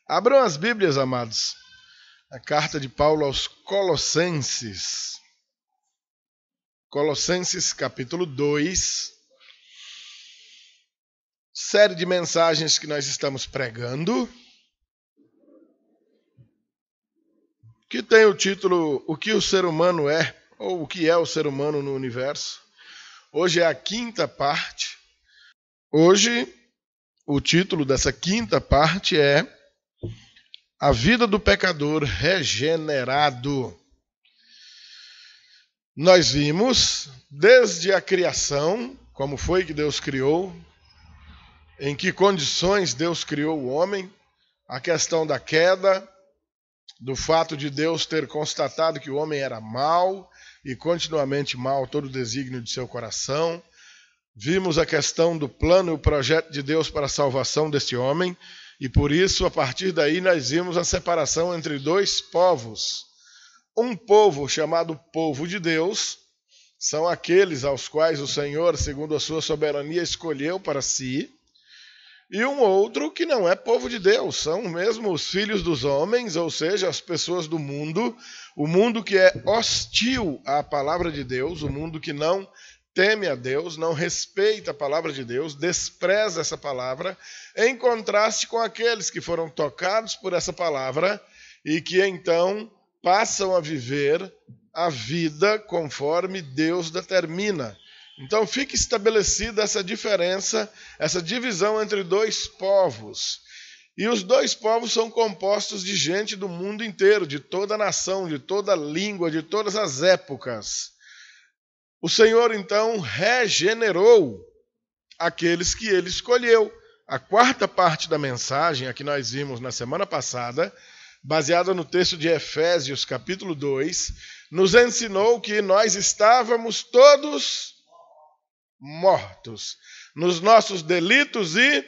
Abram as Bíblias, amados. A carta de Paulo aos Colossenses. Colossenses, capítulo 2. Série de mensagens que nós estamos pregando, que tem o título O que o ser humano é, ou o que é o ser humano no universo. Hoje é a quinta parte. Hoje, o título dessa quinta parte é A Vida do Pecador Regenerado. Nós vimos, desde a criação, como foi que Deus criou, em que condições Deus criou o homem, a questão da queda, do fato de Deus ter constatado que o homem era mau e continuamente mau todo o desígnio de seu coração. Vimos a questão do plano e o projeto de Deus para a salvação deste homem e por isso, a partir daí, nós vimos a separação entre dois povos. Um povo chamado povo de Deus, são aqueles aos quais o Senhor, segundo a sua soberania, escolheu para si, e um outro que não é povo de Deus, são mesmo os filhos dos homens, ou seja, as pessoas do mundo, o mundo que é hostil à palavra de Deus, o mundo que não teme a Deus, não respeita a palavra de Deus, despreza essa palavra, em contraste com aqueles que foram tocados por essa palavra e que então passam a viver a vida conforme Deus determina. Então fica estabelecida essa diferença, essa divisão entre dois povos. E os dois povos são compostos de gente do mundo inteiro, de toda a nação, de toda a língua, de todas as épocas. O Senhor, então, regenerou aqueles que ele escolheu. A quarta parte da mensagem, a que nós vimos na semana passada, baseada no texto de Efésios, capítulo 2, nos ensinou que nós estávamos todos mortos nos nossos delitos e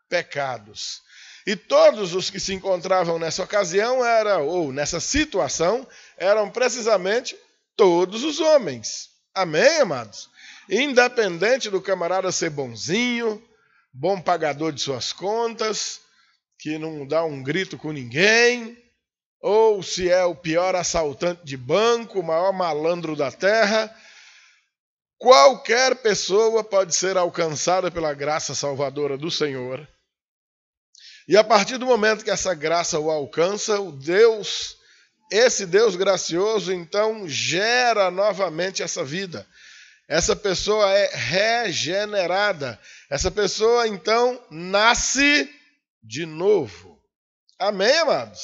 pecados. E todos os que se encontravam nessa ocasião nessa situação, eram precisamente todos os homens. Amém, amados? Independente do camarada ser bonzinho, bom pagador de suas contas, que não dá um grito com ninguém, ou se é o pior assaltante de banco, o maior malandro da terra, qualquer pessoa pode ser alcançada pela graça salvadora do Senhor. E a partir do momento que essa graça o alcança, esse Deus gracioso, então, gera novamente essa vida. Essa pessoa é regenerada. Essa pessoa, então, nasce de novo. Amém, amados?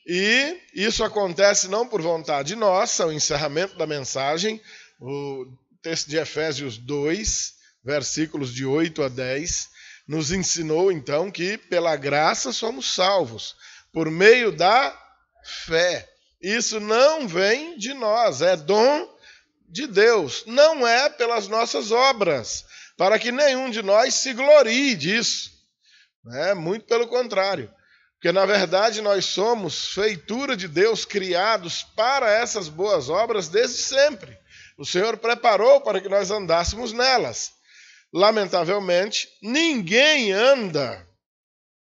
E isso acontece não por vontade nossa, o encerramento da mensagem, o texto de Efésios 2, versículos de 8 a 10, nos ensinou, então, que pela graça somos salvos, por meio da fé. Isso não vem de nós, é dom de Deus, não é pelas nossas obras, para que nenhum de nós se glorie disso. Muito pelo contrário, porque na verdade nós somos feitura de Deus, criados para essas boas obras desde sempre. O Senhor preparou para que nós andássemos nelas. Lamentavelmente, ninguém anda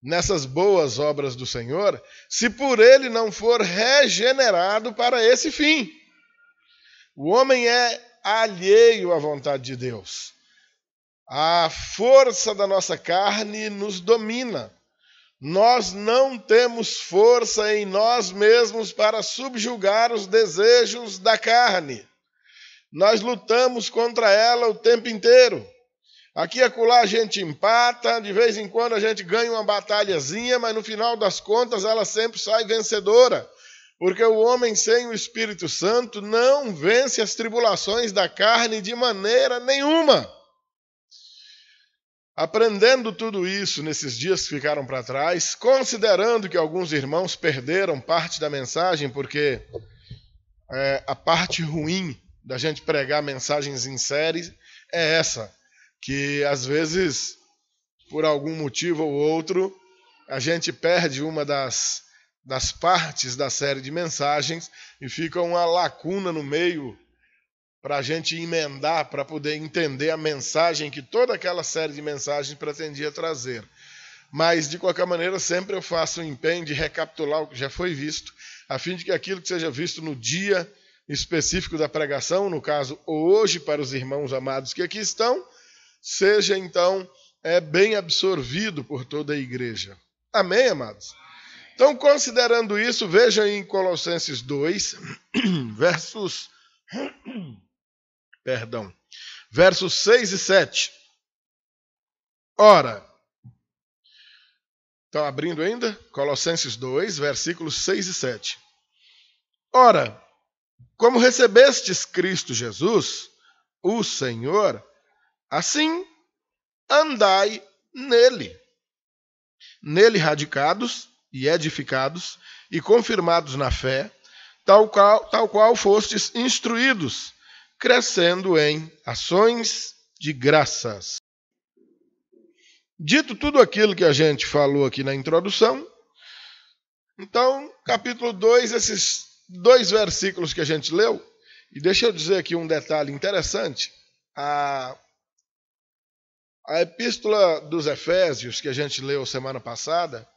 nessas boas obras do Senhor, se por ele não for regenerado para esse fim. O homem é alheio à vontade de Deus. A força da nossa carne nos domina. Nós não temos força em nós mesmos para subjugar os desejos da carne. Nós lutamos contra ela o tempo inteiro. Aqui e acolá a gente empata, de vez em quando a gente ganha uma batalhazinha, mas no final das contas ela sempre sai vencedora. Porque o homem sem o Espírito Santo não vence as tribulações da carne de maneira nenhuma. Aprendendo tudo isso nesses dias que ficaram para trás, considerando que alguns irmãos perderam parte da mensagem, porque a parte ruim da gente pregar mensagens em série é essa, que às vezes, por algum motivo ou outro, a gente perde uma das partes da série de mensagens e fica uma lacuna no meio para a gente emendar, para poder entender a mensagem que toda aquela série de mensagens pretendia trazer. Mas, de qualquer maneira, sempre eu faço um empenho de recapitular o que já foi visto, a fim de que aquilo que seja visto no dia específico da pregação, no caso, hoje, para os irmãos amados que aqui estão, seja, então, bem absorvido por toda a igreja. Amém, amados? Então, considerando isso, vejam em Colossenses 2, versos 6 e 7. Ora, estão abrindo ainda? Colossenses 2, versículos 6 e 7. Ora, como recebestes Cristo Jesus, o Senhor, assim andai nele. Nele radicados e edificados e confirmados na fé, tal qual fostes instruídos, crescendo em ações de graças. Dito tudo aquilo que a gente falou aqui na introdução, então, capítulo 2, esses 2 versículos que a gente leu, e deixa eu dizer aqui um detalhe interessante, a epístola dos Efésios, que a gente leu semana passada,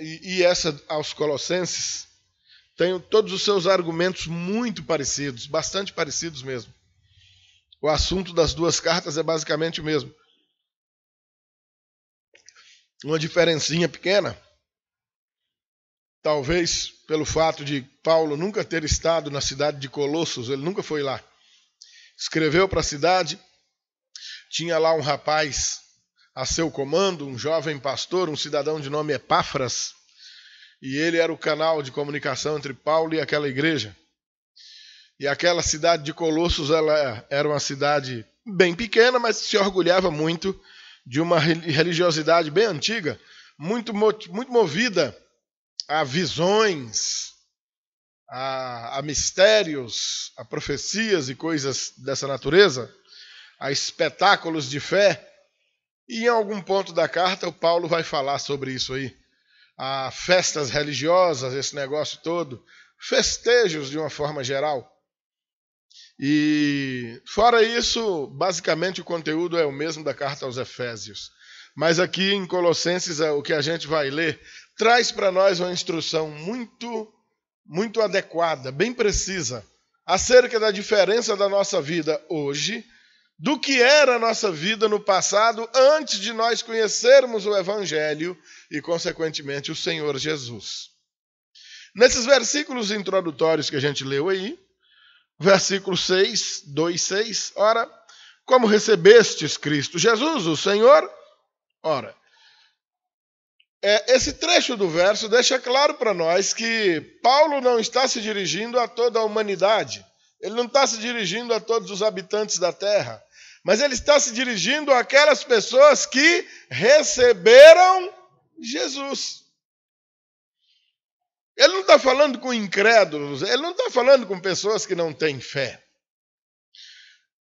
e essa aos Colossenses, tem todos os seus argumentos muito parecidos, bastante parecidos mesmo. O assunto das 2 cartas é basicamente o mesmo. Uma diferencinha pequena, talvez pelo fato de Paulo nunca ter estado na cidade de Colossos, ele nunca foi lá. Escreveu para a cidade, tinha lá um rapaz a seu comando, um jovem pastor, um cidadão de nome Epáfras, e ele era o canal de comunicação entre Paulo e aquela igreja. E aquela cidade de Colossos, ela era uma cidade bem pequena, mas se orgulhava muito de uma religiosidade bem antiga, muito movida a visões, a mistérios, a profecias e coisas dessa natureza, a espetáculos de fé. E em algum ponto da carta o Paulo vai falar sobre isso aí. A festas religiosas, esse negócio todo, festejos de uma forma geral. E fora isso, basicamente o conteúdo é o mesmo da carta aos Efésios. Mas aqui em Colossenses, o que a gente vai ler, traz para nós uma instrução muito adequada, bem precisa, acerca da diferença da nossa vida hoje, do que era a nossa vida no passado, antes de nós conhecermos o Evangelho e, consequentemente, o Senhor Jesus. Nesses versículos introdutórios que a gente leu aí, versículo 6, 2:6, ora, como recebestes Cristo Jesus, o Senhor, ora, esse trecho do verso deixa claro para nós que Paulo não está se dirigindo a toda a humanidade, ele não está se dirigindo a todos os habitantes da terra, mas ele está se dirigindo àquelas pessoas que receberam Jesus. Ele não está falando com incrédulos, ele não está falando com pessoas que não têm fé.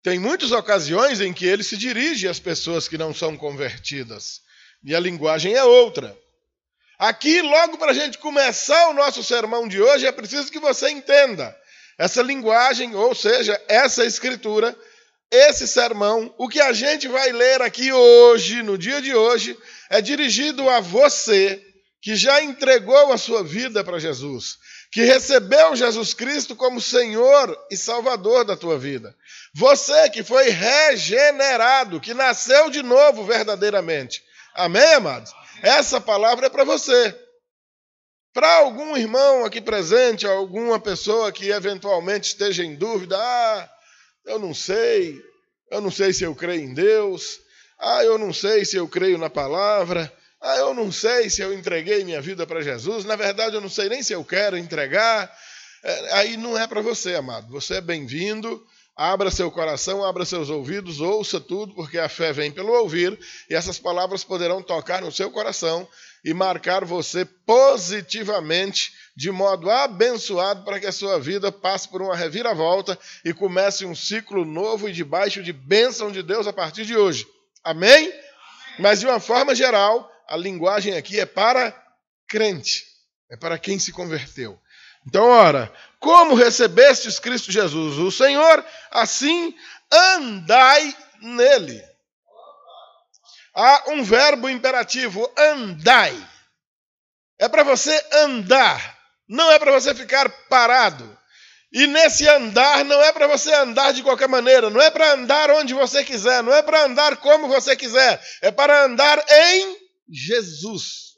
Tem muitas ocasiões em que ele se dirige às pessoas que não são convertidas, e a linguagem é outra. Aqui, logo para a gente começar o nosso sermão de hoje, é preciso que você entenda essa linguagem, ou seja, essa escritura, esse sermão, o que a gente vai ler aqui hoje, no dia de hoje, é dirigido a você que já entregou a sua vida para Jesus, que recebeu Jesus Cristo como Senhor e Salvador da tua vida. Você que foi regenerado, que nasceu de novo verdadeiramente. Amém, amados? Essa palavra é para você. Para algum irmão aqui presente, alguma pessoa que eventualmente esteja em dúvida, eu não sei se eu creio em Deus, eu não sei se eu creio na palavra, eu não sei se eu entreguei minha vida para Jesus, na verdade eu não sei nem se eu quero entregar, aí não é para você, amado, você é bem-vindo, abra seu coração, abra seus ouvidos, ouça tudo, porque a fé vem pelo ouvir, e essas palavras poderão tocar no seu coração e marcar você positivamente, de modo abençoado, para que a sua vida passe por uma reviravolta e comece um ciclo novo e debaixo de bênção de Deus a partir de hoje. Amém? Mas de uma forma geral, a linguagem aqui é para crente, é para quem se converteu. Então, ora, como recebestes Cristo Jesus, o Senhor, assim andai nele. há um verbo imperativo, andai. É para você andar, não é para você ficar parado. E nesse andar não é para você andar de qualquer maneira, não é para andar onde você quiser, não é para andar como você quiser, é para andar em Jesus.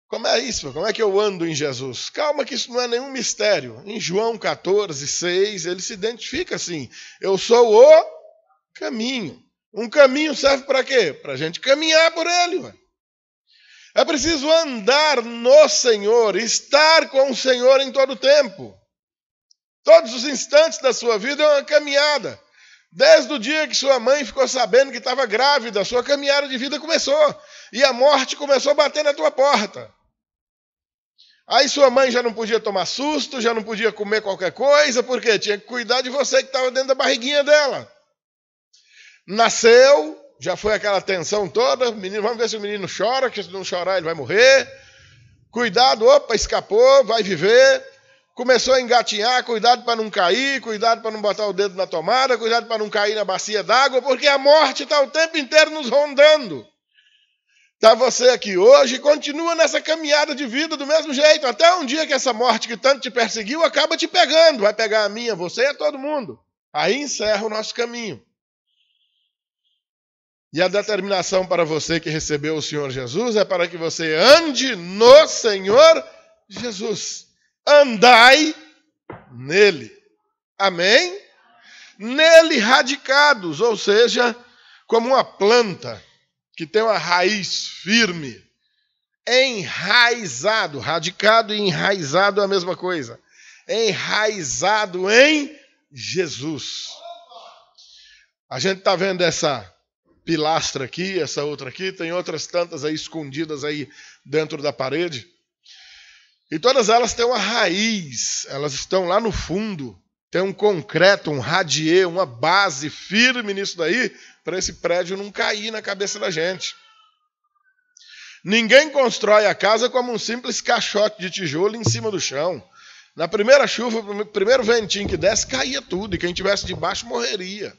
Como é isso? Como é que eu ando em Jesus? Calma que isso não é nenhum mistério. Em João 14:6, ele se identifica assim: eu sou o caminho. Um caminho serve para quê? Para a gente caminhar por ele. Ué. É preciso andar no Senhor, estar com o Senhor em todo o tempo. Todos os instantes da sua vida é uma caminhada. Desde o dia que sua mãe ficou sabendo que estava grávida, a sua caminhada de vida começou. E a morte começou a bater na tua porta. Aí sua mãe já não podia tomar susto, já não podia comer qualquer coisa, porque tinha que cuidar de você que estava dentro da barriguinha dela. Nasceu, já foi aquela tensão toda, menino, vamos ver se o menino chora, que se não chorar ele vai morrer. Cuidado, opa, escapou, vai viver. Começou a engatinhar, cuidado para não cair, cuidado para não botar o dedo na tomada, cuidado para não cair na bacia d'água, porque a morte está o tempo inteiro nos rondando. Está você aqui hoje e continua nessa caminhada de vida do mesmo jeito, até um dia que essa morte que tanto te perseguiu acaba te pegando, vai pegar a minha, você e a todo mundo. Aí encerra o nosso caminho. E a determinação para você que recebeu o Senhor Jesus é para que você ande no Senhor Jesus. Andai nele. Amém? Nele radicados, ou seja, como uma planta que tem uma raiz firme, enraizado, radicado e enraizado é a mesma coisa. Enraizado em Jesus. A gente está vendo essa pilastra aqui, essa outra aqui, tem outras tantas aí escondidas aí dentro da parede. E todas elas têm uma raiz, elas estão lá no fundo. Tem um concreto, um radier, uma base firme nisso daí, para esse prédio não cair na cabeça da gente. Ninguém constrói a casa como um simples caixote de tijolo em cima do chão. Na primeira chuva, no primeiro ventinho que desce, caía tudo, e quem estivesse debaixo morreria.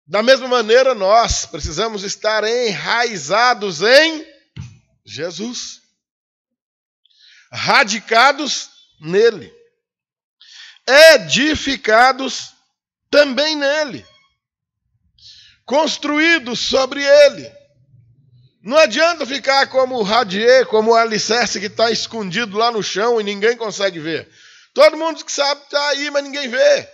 Da mesma maneira, nós precisamos estar enraizados em Jesus. Radicados nele. Edificados também nele. Construídos sobre ele. Não adianta ficar como o radier, como o alicerce que está escondido lá no chão e ninguém consegue ver. Todo mundo que sabe está aí, mas ninguém vê.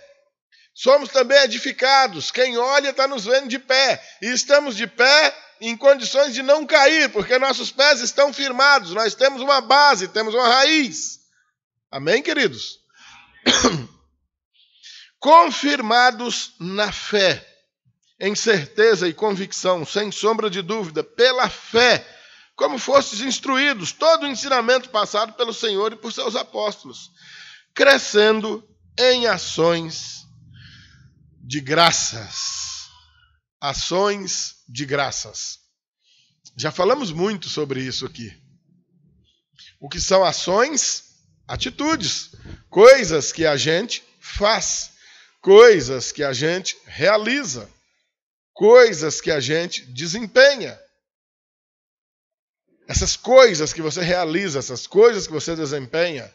Somos também edificados. Quem olha está nos vendo de pé. E estamos de pé em condições de não cair, porque nossos pés estão firmados. Nós temos uma base, temos uma raiz. Amém, queridos? Confirmados na fé, em certeza e convicção, sem sombra de dúvida, pela fé, como fostes instruídos, todo o ensinamento passado pelo Senhor e por seus apóstolos, crescendo em ações de graças. Ações de graças. Já falamos muito sobre isso aqui. O que são ações? Atitudes. Coisas que a gente faz. Coisas que a gente realiza. Coisas que a gente desempenha. Essas coisas que você realiza, essas coisas que você desempenha,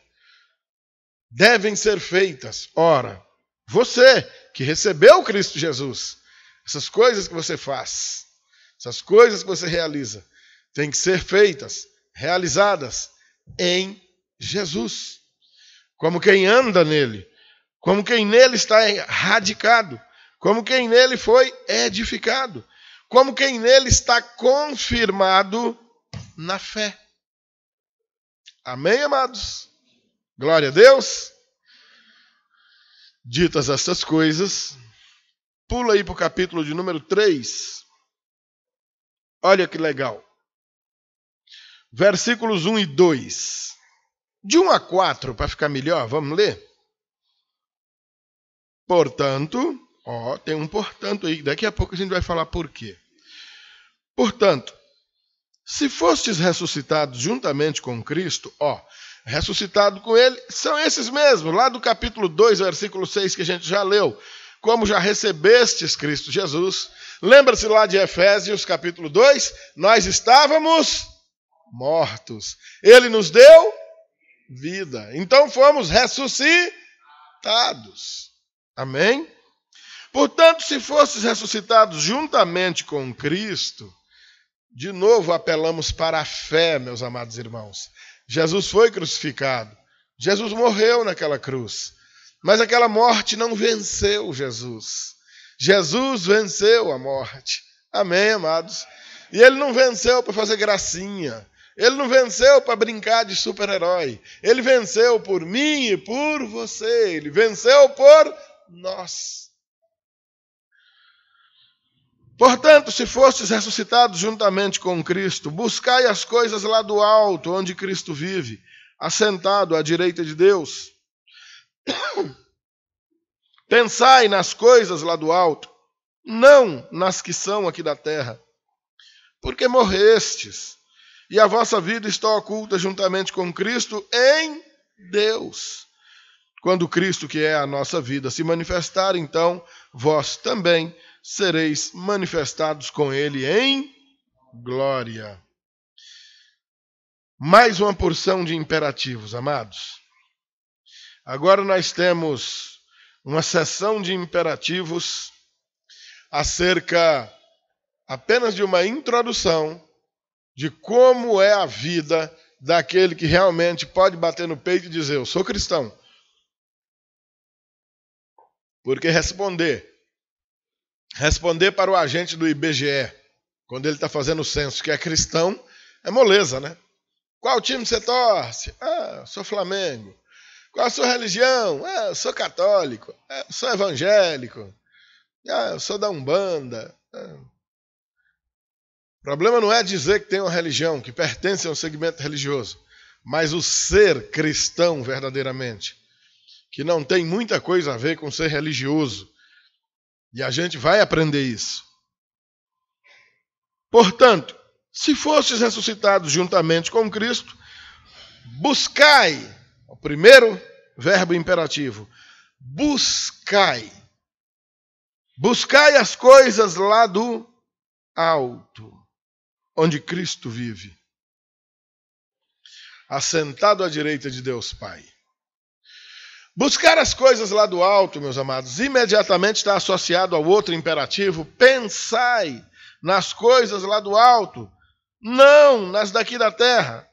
devem ser feitas. Ora, você que recebeu Cristo Jesus, essas coisas que você faz, essas coisas que você realiza, têm que ser feitas, realizadas em Jesus. Como quem anda nele, como quem nele está radicado, como quem nele foi edificado, como quem nele está confirmado na fé. Amém, amados? Glória a Deus. Ditas estas coisas, pula aí para o capítulo de número 3. Olha que legal. Versículos 1 e 2. De 1 a 4, para ficar melhor, vamos ler? Portanto, tem um portanto aí, daqui a pouco a gente vai falar por quê. Portanto, se fostes ressuscitados juntamente com Cristo, ressuscitado com ele, são esses mesmos, lá do capítulo 2, versículo 6, que a gente já leu. Como já recebestes Cristo Jesus, Lembra-se lá de Efésios capítulo 2? Nós estávamos mortos. Ele nos deu vida. Então fomos ressuscitados. Amém? Portanto, se fosses ressuscitados juntamente com Cristo, de novo apelamos para a fé, meus amados irmãos. Jesus foi crucificado. Jesus morreu naquela cruz. Mas aquela morte não venceu Jesus. Jesus venceu a morte. Amém, amados? E ele não venceu para fazer gracinha. Ele não venceu para brincar de super-herói. Ele venceu por mim e por você. Ele venceu por nós. Portanto, se fostes ressuscitados juntamente com Cristo, buscai as coisas lá do alto, onde Cristo vive, assentado à direita de Deus. Pensai nas coisas lá do alto, não nas que são aqui da terra, porque morrestes, e a vossa vida está oculta juntamente com Cristo em Deus. Quando Cristo, que é a nossa vida, se manifestar, então vós também sereis manifestados com Ele em glória. Mais uma porção de imperativos, amados. Agora nós temos uma seção de imperativos acerca apenas de uma introdução de como é a vida daquele que realmente pode bater no peito e dizer: eu sou cristão. Porque responder para o agente do IBGE, quando ele está fazendo o censo, que é cristão, é moleza, né? Qual time você torce? Eu sou Flamengo. Qual a sua religião? Eu sou católico. Eu sou evangélico. Eu sou da Umbanda. O problema não é dizer que tem uma religião, que pertence a um segmento religioso, mas o ser cristão verdadeiramente, que não tem muita coisa a ver com ser religioso. E a gente vai aprender isso. Portanto, se fostes ressuscitados juntamente com Cristo, buscai, o primeiro verbo imperativo, buscai. Buscai as coisas lá do alto, onde Cristo vive, assentado à direita de Deus Pai. Buscar as coisas lá do alto, meus amados, imediatamente está associado ao outro imperativo: pensai nas coisas lá do alto, não nas daqui da terra.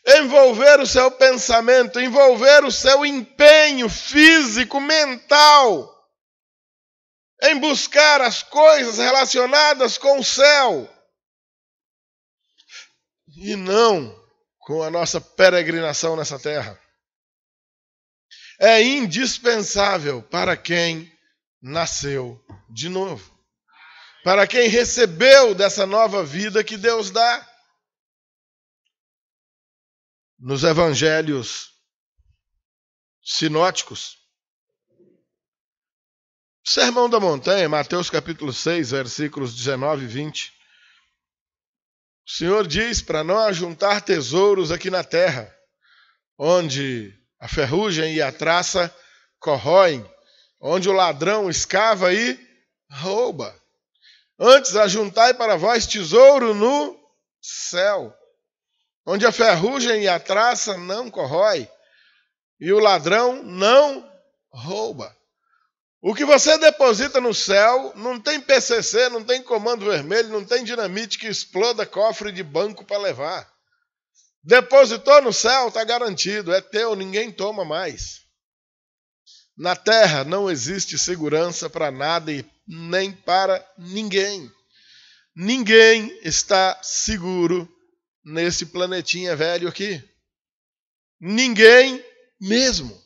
Envolver o seu pensamento, envolver o seu empenho físico, mental, em buscar as coisas relacionadas com o céu, e não com a nossa peregrinação nessa terra. É indispensável para quem nasceu de novo, para quem recebeu dessa nova vida que Deus dá. Nos evangelhos sinóticos, Sermão da Montanha, Mateus capítulo 6, versículos 19 e 20, o Senhor diz para não ajuntar tesouros aqui na terra, onde a ferrugem e a traça corroem, onde o ladrão escava e rouba. Antes, ajuntai para vós tesouro no céu, onde a ferrugem e a traça não corrói, e o ladrão não rouba. O que você deposita no céu não tem PCC, não tem comando vermelho, não tem dinamite que exploda cofre de banco para levar. Depositou no céu, está garantido, é teu, ninguém toma mais. Na terra não existe segurança para nada e nem para ninguém. Ninguém está seguro nesse planetinha velho aqui. Ninguém mesmo.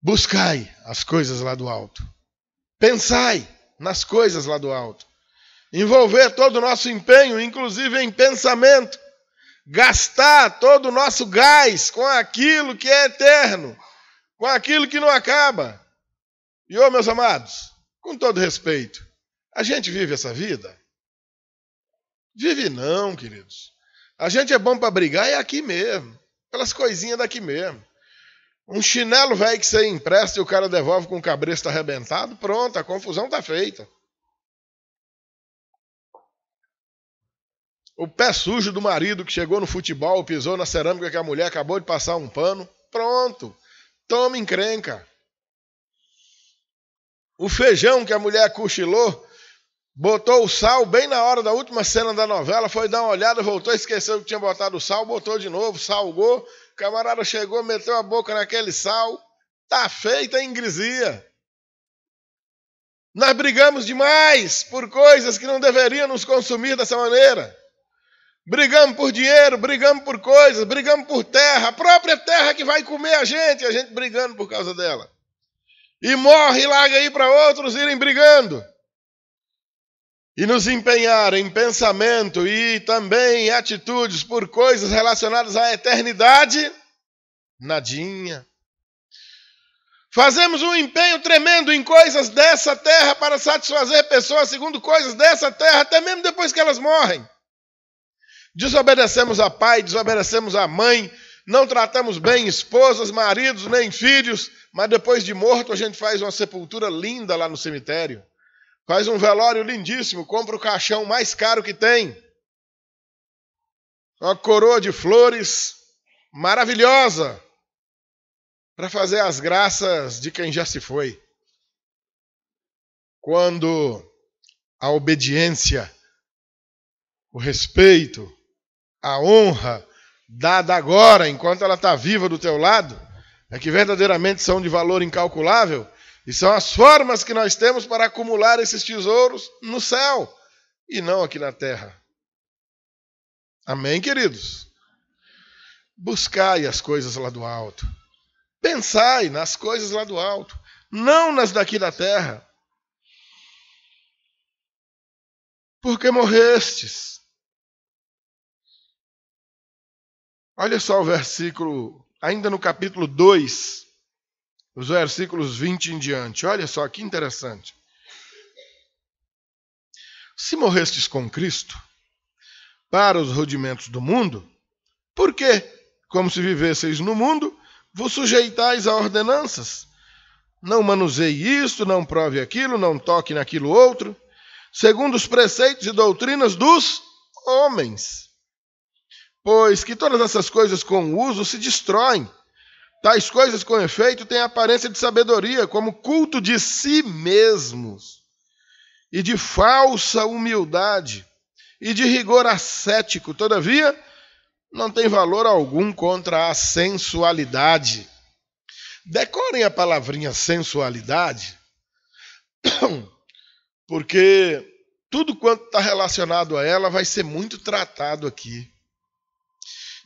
Buscai as coisas lá do alto. Pensai nas coisas lá do alto. Envolver todo o nosso empenho, inclusive em pensamento. Gastar todo o nosso gás com aquilo que é eterno, com aquilo que não acaba. E, meus amados, com todo respeito, a gente vive essa vida? Vive não, queridos. A gente é bom para brigar, é aqui mesmo, pelas coisinhas daqui mesmo. Um chinelo velho que você empresta e o cara devolve com o cabresto arrebentado, pronto, a confusão está feita. O pé sujo do marido que chegou no futebol, pisou na cerâmica que a mulher acabou de passar um pano, pronto, toma encrenca. O feijão que a mulher cochilou, botou o sal bem na hora da última cena da novela, foi dar uma olhada, voltou, esqueceu que tinha botado o sal, botou de novo, salgou, o camarada chegou, meteu a boca naquele sal, tá feita a ingresia. Nós brigamos demais por coisas que não deveriam nos consumir dessa maneira. Brigamos por dinheiro, brigamos por coisas, brigamos por terra, a própria terra que vai comer a gente brigando por causa dela. E morre e larga aí para outros irem brigando. E nos empenhar em pensamento e também em atitudes por coisas relacionadas à eternidade, nadinha. Fazemos um empenho tremendo em coisas dessa terra para satisfazer pessoas segundo coisas dessa terra, até mesmo depois que elas morrem. Desobedecemos a pai, desobedecemos a mãe, não tratamos bem esposas, maridos, nem filhos, mas depois de morto a gente faz uma sepultura linda lá no cemitério. Faz um velório lindíssimo, compra o caixão mais caro que tem. Uma coroa de flores maravilhosa para fazer as graças de quem já se foi. Quando a obediência, o respeito, a honra dada agora, enquanto ela está viva do teu lado, é que verdadeiramente são de valor incalculável, e são as formas que nós temos para acumular esses tesouros no céu, e não aqui na terra. Amém, queridos? Buscai as coisas lá do alto. Pensai nas coisas lá do alto, não nas daqui da terra. Porque morrestes. Olha só o versículo, ainda no capítulo 2, os versículos 20 em diante. Olha só que interessante. Se morrestes com Cristo para os rudimentos do mundo, por que, como se vivesseis no mundo, vos sujeitais a ordenanças? Não manuseie isto, não prove aquilo, não toque naquilo outro, segundo os preceitos e doutrinas dos homens. Pois que todas essas coisas com uso se destroem. Tais coisas com efeito têm aparência de sabedoria, como culto de si mesmos, e de falsa humildade, e de rigor ascético. Todavia, não tem valor algum contra a sensualidade. Decorem a palavrinha sensualidade, porque tudo quanto está relacionado a ela vai ser muito tratado aqui.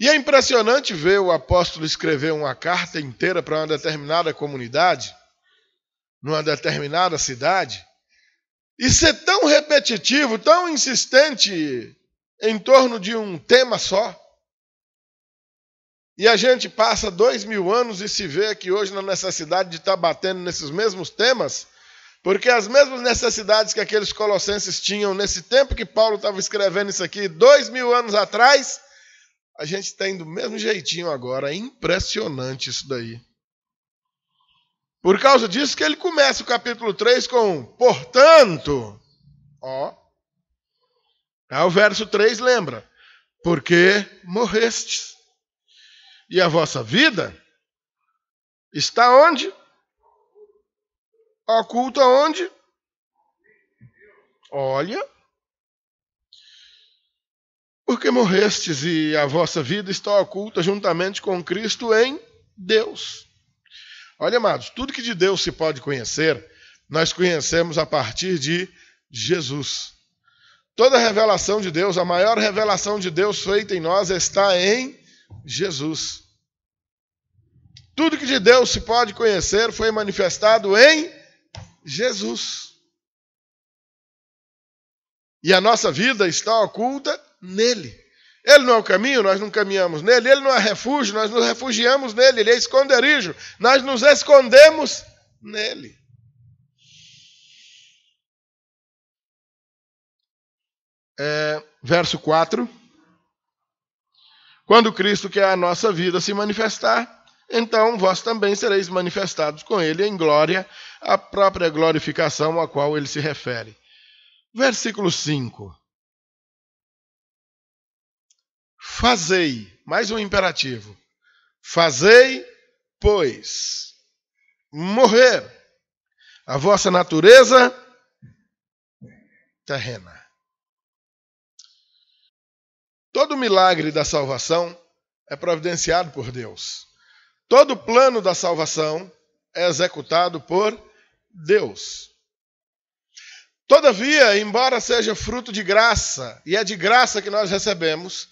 E é impressionante ver o apóstolo escrever uma carta inteira para uma determinada comunidade, numa determinada cidade, e ser tão repetitivo, tão insistente em torno de um tema só. E a gente passa 2000 anos e se vê aqui hoje na necessidade de estar batendo nesses mesmos temas, porque as mesmas necessidades que aqueles colossenses tinham nesse tempo que Paulo estava escrevendo isso aqui 2000 anos atrás, a gente tem do mesmo jeitinho agora. É impressionante isso daí. Por causa disso que ele começa o capítulo 3 com portanto. Aí o verso 3 lembra. Porque morrestes. E a vossa vida está onde? Oculta onde? Olha. Porque morrestes e a vossa vida está oculta juntamente com Cristo em Deus. Olha, amados, tudo que de Deus se pode conhecer, nós conhecemos a partir de Jesus. Toda a revelação de Deus, a maior revelação de Deus feita em nós está em Jesus. Tudo que de Deus se pode conhecer foi manifestado em Jesus. E a nossa vida está oculta nele. Ele não é o caminho, nós não caminhamos nele. Ele não é refúgio, nós nos refugiamos nele. Ele é esconderijo, nós nos escondemos nele. Verso 4. Quando Cristo, que é a nossa vida, se manifestar, então vós também sereis manifestados com ele em glória, a própria glorificação a qual ele se refere. Versículo 5. Fazei, mais um imperativo. Fazei, pois, morrer a vossa natureza terrena. Todo milagre da salvação é providenciado por Deus. Todo plano da salvação é executado por Deus. Todavia, embora seja fruto de graça, e é de graça que nós recebemos,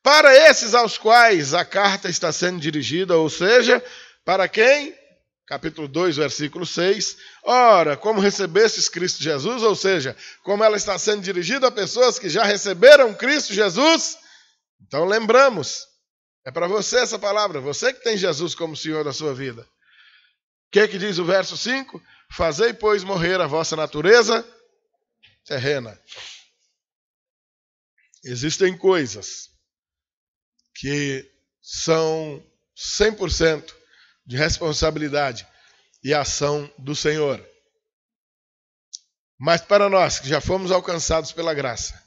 para esses aos quais a carta está sendo dirigida, ou seja, para quem? Capítulo 2, versículo 6. Ora, como recebestes Cristo Jesus, ou seja, como ela está sendo dirigida a pessoas que já receberam Cristo Jesus, então lembramos, é para você essa palavra, você que tem Jesus como Senhor da sua vida. O que diz o verso 5? Fazei, pois, morrer a vossa natureza terrena. Existem coisas que são 100% de responsabilidade e ação do Senhor. Mas para nós, que já fomos alcançados pela graça,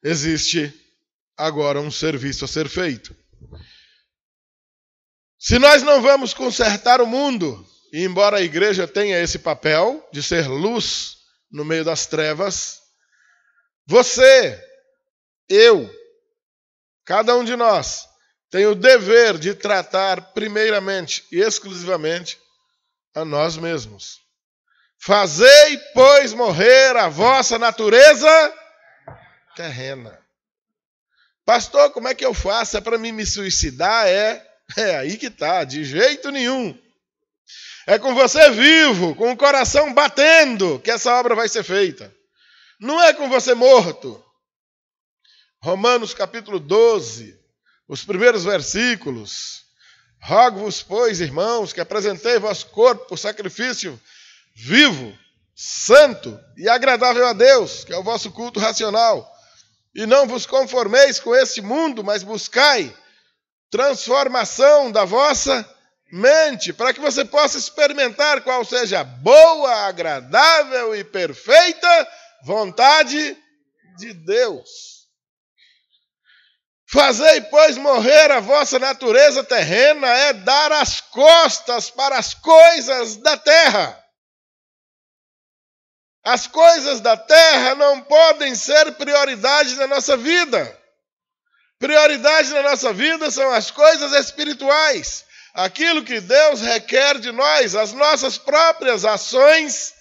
existe agora um serviço a ser feito. Se nós não vamos consertar o mundo, e embora a igreja tenha esse papel de ser luz no meio das trevas, você, eu, cada um de nós, tem o dever de tratar primeiramente e exclusivamente a nós mesmos. Fazei, pois, morrer a vossa natureza terrena. Pastor, como é que eu faço? É para mim me suicidar? É aí que está, de jeito nenhum. É com você vivo, com o coração batendo, que essa obra vai ser feita. Não é com você morto. Romanos capítulo 12, os primeiros versículos. Rogo-vos, pois, irmãos, que apresentei vosso corpo por sacrifício vivo, santo e agradável a Deus, que é o vosso culto racional. E não vos conformeis com este mundo, mas buscai transformação da vossa mente, para que você possa experimentar qual seja a boa, agradável e perfeita vontade de Deus. Fazei, pois, morrer a vossa natureza terrena, é dar as costas para as coisas da terra. As coisas da terra não podem ser prioridade na nossa vida. Prioridade na nossa vida são as coisas espirituais. Aquilo que Deus requer de nós, as nossas próprias ações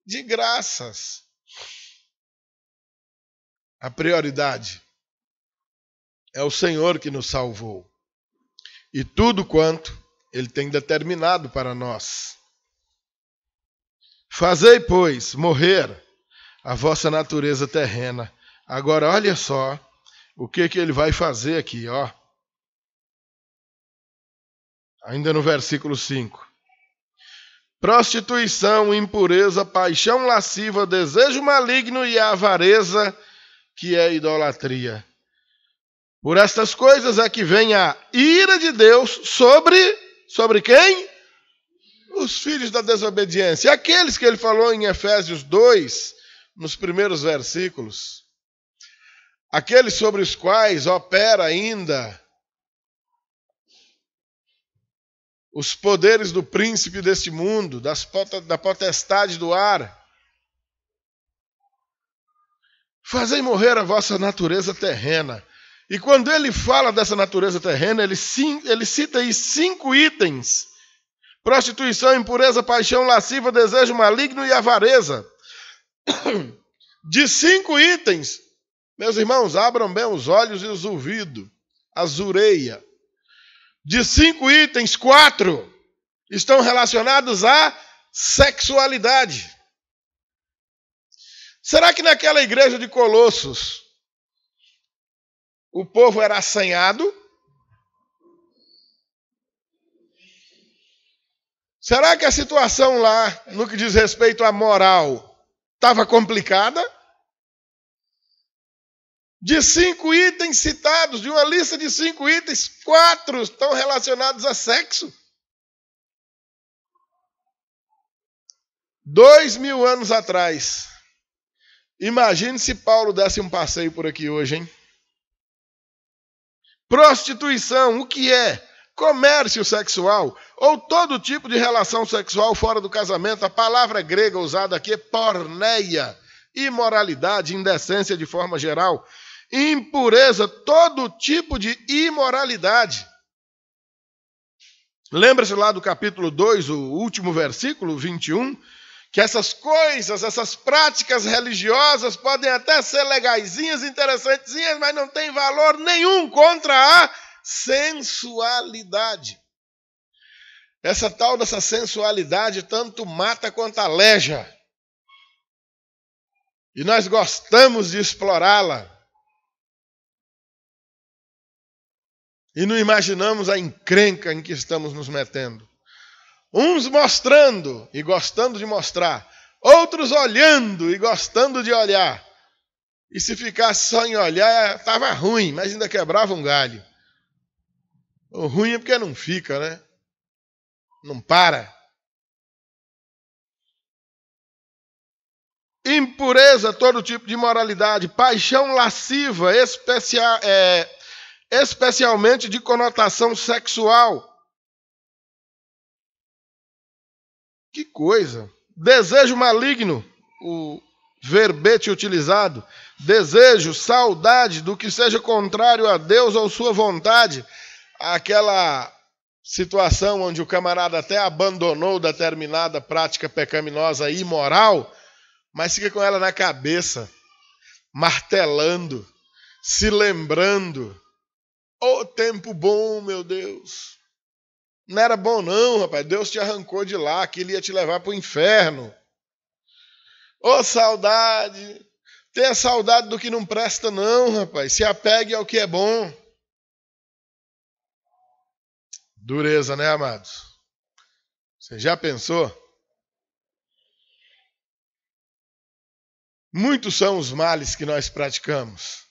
de graças. A prioridade é o Senhor que nos salvou. E tudo quanto Ele tem determinado para nós. Fazei, pois, morrer a vossa natureza terrena. Agora, olha só o que Ele vai fazer aqui, ó. Ainda no versículo 5. Prostituição, impureza, paixão lasciva, desejo maligno e avareza, que é idolatria. Por estas coisas é que vem a ira de Deus sobre quem? Os filhos da desobediência. Aqueles que ele falou em Efésios 2, nos primeiros versículos. Aqueles sobre os quais opera ainda os poderes do príncipe deste mundo, da potestade do ar. Fazei morrer a vossa natureza terrena. E quando ele fala dessa natureza terrena, ele cita aí 5 itens. Prostituição, impureza, paixão lasciva, desejo maligno e avareza. De 5 itens, meus irmãos, abram bem os olhos e os ouvidos, as orelhas. De 5 itens, 4 estão relacionados à sexualidade. Será que naquela igreja de Colossos o povo era assanhado? Será que a situação lá, no que diz respeito à moral, estava complicada? De 5 itens citados, de uma lista de 5 itens, 4 estão relacionados a sexo. 2000 anos atrás. Imagine se Paulo desse um passeio por aqui hoje, hein? Prostituição, o que é? Comércio sexual ou todo tipo de relação sexual fora do casamento. A palavra grega usada aqui é porneia. Imoralidade, indecência de forma geral. Impureza, todo tipo de imoralidade. Lembra-se lá do capítulo 2, o último versículo, 21, que essas coisas, essas práticas religiosas podem até ser legaisinhas, interessantezinhas, mas não tem valor nenhum contra a sensualidade. Essa tal dessa sensualidade tanto mata quanto aleja. E nós gostamos de explorá-la. E não imaginamos a encrenca em que estamos nos metendo. Uns mostrando e gostando de mostrar. Outros olhando e gostando de olhar. E se ficasse só em olhar, estava ruim, mas ainda quebrava um galho. O ruim é porque não fica, né? Não para. Impureza, todo tipo de imoralidade. Paixão lasciva, especialmente de conotação sexual. Que coisa! Desejo maligno, o verbete utilizado. Desejo, saudade do que seja contrário a Deus ou sua vontade. Aquela situação onde o camarada até abandonou determinada prática pecaminosa e imoral, mas fica com ela na cabeça, martelando, se lembrando. Ô, tempo bom, meu Deus! Não era bom não, rapaz. Deus te arrancou de lá, que ele ia te levar para o inferno. Ô, saudade! Tenha saudade do que não presta não, rapaz. Se apegue ao que é bom. Dureza, né, amados? Você já pensou? Muitos são os males que nós praticamos.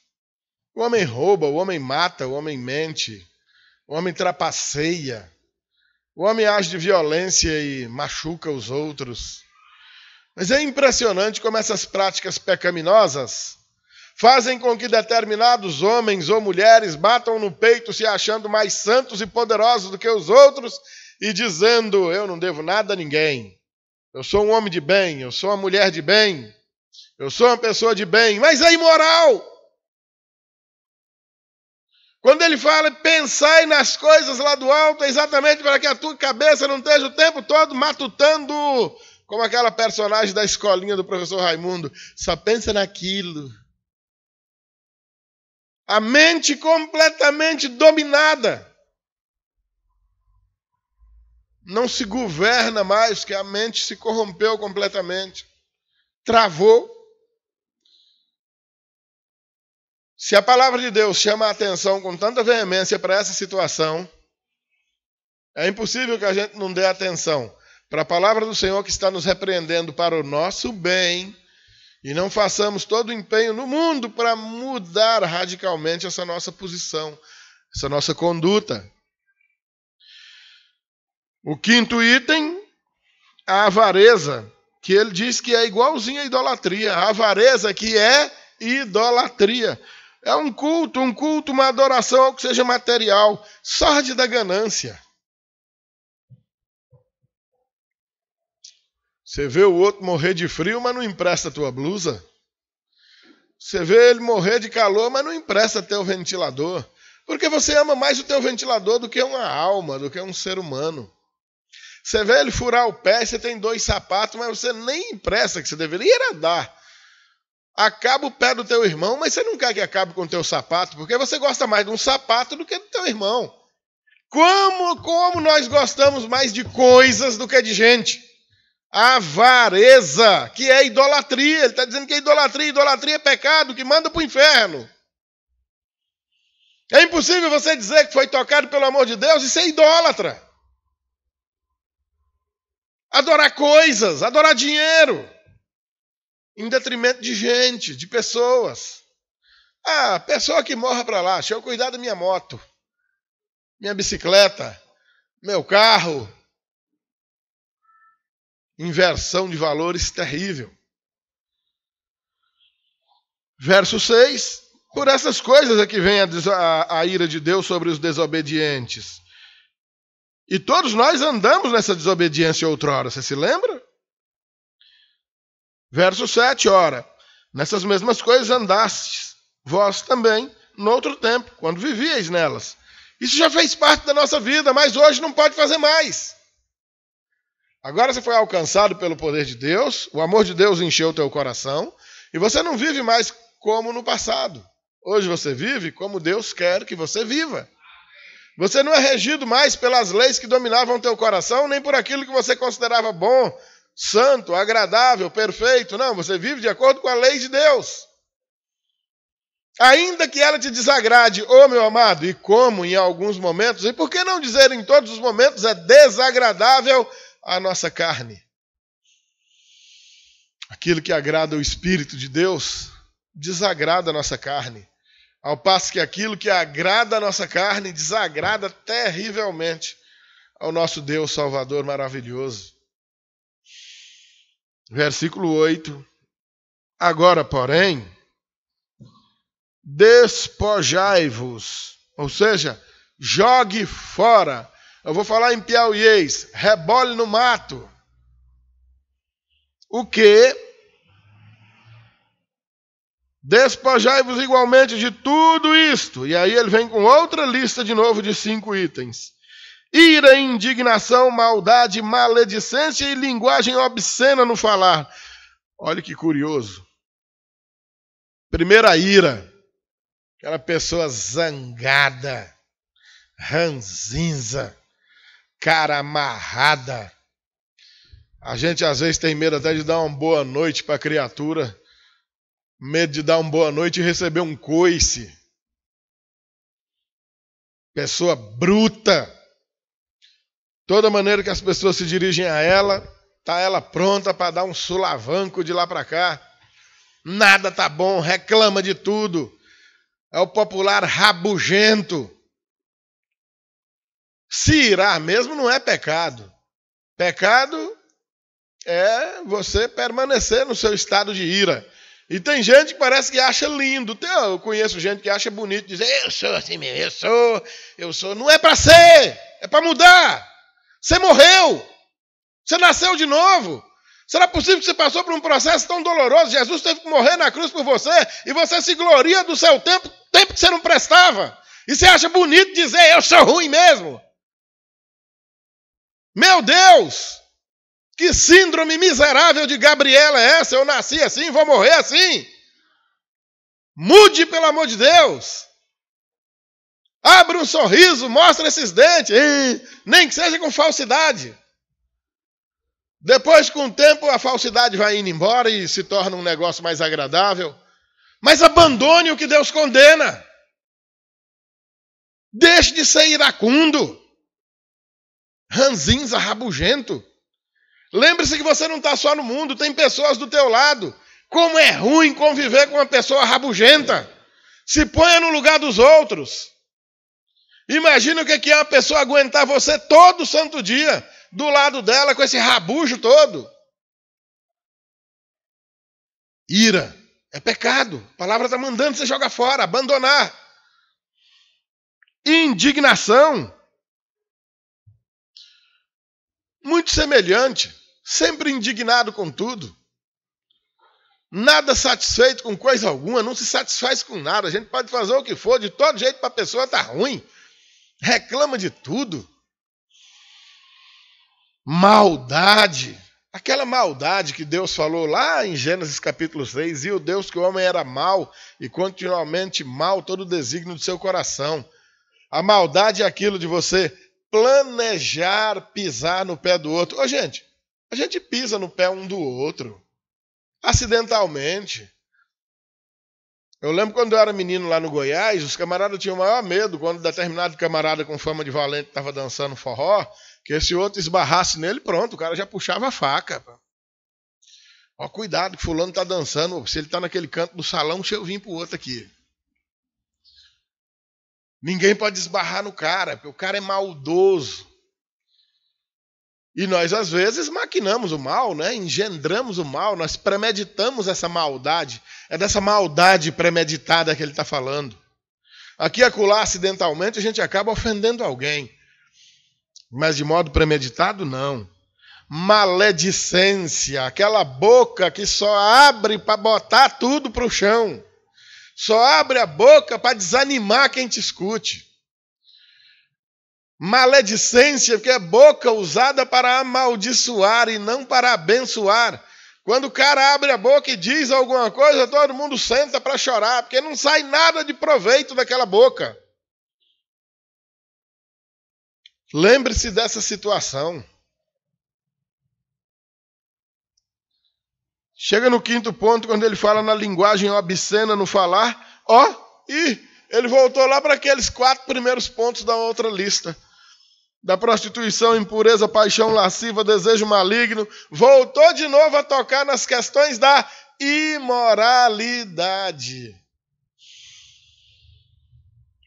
O homem rouba, o homem mata, o homem mente, o homem trapaceia. O homem age de violência e machuca os outros. Mas é impressionante como essas práticas pecaminosas fazem com que determinados homens ou mulheres batam no peito se achando mais santos e poderosos do que os outros e dizendo, eu não devo nada a ninguém. Eu sou um homem de bem, eu sou uma mulher de bem, eu sou uma pessoa de bem, mas é imoral. Quando ele fala, pensai nas coisas lá do alto, é exatamente para que a tua cabeça não esteja o tempo todo matutando, como aquela personagem da escolinha do professor Raimundo, só pensa naquilo. A mente completamente dominada. Não se governa mais, porque a mente se corrompeu completamente. Travou. Se a palavra de Deus chama a atenção com tanta veemência para essa situação, é impossível que a gente não dê atenção para a palavra do Senhor que está nos repreendendo para o nosso bem e não façamos todo o empenho no mundo para mudar radicalmente essa nossa posição, essa nossa conduta. O quinto item, a avareza, que ele diz que é igualzinho à idolatria. A avareza que é idolatria. É um culto, uma adoração ao que seja material, sorte da ganância. Você vê o outro morrer de frio, mas não empresta a tua blusa. Você vê ele morrer de calor, mas não empresta teu ventilador. Porque você ama mais o teu ventilador do que uma alma, do que um ser humano. Você vê ele furar o pé, você tem 2 sapatos, mas você nem empresta, que você deveria dar. Acaba o pé do teu irmão, mas você não quer que acabe com o teu sapato, porque você gosta mais de um sapato do que do teu irmão. Como nós gostamos mais de coisas do que de gente? Avareza, que é idolatria. Ele está dizendo que é idolatria é pecado, que manda para o inferno. É impossível você dizer que foi tocado pelo amor de Deus e ser idólatra. Adorar coisas, adorar dinheiro. Em detrimento de gente, de pessoas. Ah, pessoa que morra para lá, deixa eu cuidar da minha moto, minha bicicleta, meu carro. Inversão de valores terrível. Verso 6. Por essas coisas é que vem a ira de Deus sobre os desobedientes. E todos nós andamos nessa desobediência outrora, você se lembra? Verso 7, ora, nessas mesmas coisas andastes, vós também, no outro tempo, quando vivíeis nelas. Isso já fez parte da nossa vida, mas hoje não pode fazer mais. Agora você foi alcançado pelo poder de Deus, o amor de Deus encheu o teu coração, e você não vive mais como no passado. Hoje você vive como Deus quer que você viva. Você não é regido mais pelas leis que dominavam o teu coração, nem por aquilo que você considerava bom, santo, agradável, perfeito. Não, você vive de acordo com a lei de Deus. Ainda que ela te desagrade, meu amado, e como em alguns momentos, e por que não dizer em todos os momentos, é desagradável à nossa carne. Aquilo que agrada o Espírito de Deus, desagrada a nossa carne. Ao passo que aquilo que agrada a nossa carne desagrada terrivelmente ao nosso Deus Salvador maravilhoso. Versículo 8. Agora, porém, despojai-vos, ou seja, jogue fora. Eu vou falar em piauiês, rebole no mato. O que? Despojai-vos igualmente de tudo isto. E aí ele vem com outra lista de novo de 5 itens. Ira, indignação, maldade, maledicência e linguagem obscena no falar. Olha que curioso. Primeira ira. Aquela pessoa zangada, ranzinza, cara amarrada. A gente às vezes tem medo até de dar uma boa noite para a criatura. Medo de dar uma boa noite e receber um coice. Pessoa bruta. Toda maneira que as pessoas se dirigem a ela, está ela pronta para dar um sulavanco de lá para cá. Nada tá bom, reclama de tudo. É o popular rabugento. Se irar mesmo não é pecado. Pecado é você permanecer no seu estado de ira. E tem gente que parece que acha lindo. Eu conheço gente que acha bonito dizer, eu sou assim mesmo, eu sou. Não é para ser, é para mudar. Você morreu. Você nasceu de novo. Será possível que você passou por um processo tão doloroso? Jesus teve que morrer na cruz por você e você se gloria do seu tempo que você não prestava. E você acha bonito dizer, eu sou ruim mesmo. Meu Deus! Que síndrome miserável de Gabriela é essa? Eu nasci assim, vou morrer assim. Mude, pelo amor de Deus. Abra um sorriso, mostra esses dentes. Nem que seja com falsidade. Depois, com o tempo, a falsidade vai indo embora e se torna um negócio mais agradável. Mas abandone o que Deus condena. Deixe de ser iracundo. Ranzinza, rabugento. Lembre-se que você não está só no mundo, tem pessoas do teu lado. Como é ruim conviver com uma pessoa rabugenta. Se ponha no lugar dos outros. Imagina o que é uma pessoa aguentar você todo santo dia, do lado dela, com esse rabujo todo. Ira é pecado. A palavra está mandando você jogar fora, abandonar. Indignação. Muito semelhante. Sempre indignado com tudo. Nada satisfeito com coisa alguma, não se satisfaz com nada. A gente pode fazer o que for, de todo jeito para a pessoa tá ruim. Reclama de tudo. Maldade. Aquela maldade que Deus falou lá em Gênesis capítulo 6, e o Deus que o homem era mau e continuamente mau todo o desígnio do seu coração. A maldade é aquilo de você planejar pisar no pé do outro. Ô, gente, a gente pisa no pé um do outro, acidentalmente. Eu lembro quando eu era menino lá no Goiás, os camaradas tinham o maior medo quando determinado camarada com fama de valente estava dançando forró, que esse outro esbarrasse nele, pronto, o cara já puxava a faca. Ó, cuidado que fulano está dançando, se ele está naquele canto do salão, deixa eu vir pro outro aqui. Ninguém pode esbarrar no cara, porque o cara é maldoso. E nós, às vezes, maquinamos o mal, né? Engendramos o mal, nós premeditamos essa maldade. É dessa maldade premeditada que ele está falando. Aqui e acolá, acidentalmente, a gente acaba ofendendo alguém. Mas de modo premeditado, não. Maledicência, aquela boca que só abre para botar tudo para o chão. Só abre a boca para desanimar quem te escute. Maledicência, que é boca usada para amaldiçoar e não para abençoar. Quando o cara abre a boca e diz alguma coisa, todo mundo senta para chorar, porque não sai nada de proveito daquela boca. Lembre-se dessa situação. Chega no quinto ponto, quando ele fala na linguagem obscena no falar, e ele voltou lá para aqueles 4 primeiros pontos da outra lista. Da prostituição, impureza, paixão lasciva, desejo maligno, voltou de novo a tocar nas questões da imoralidade.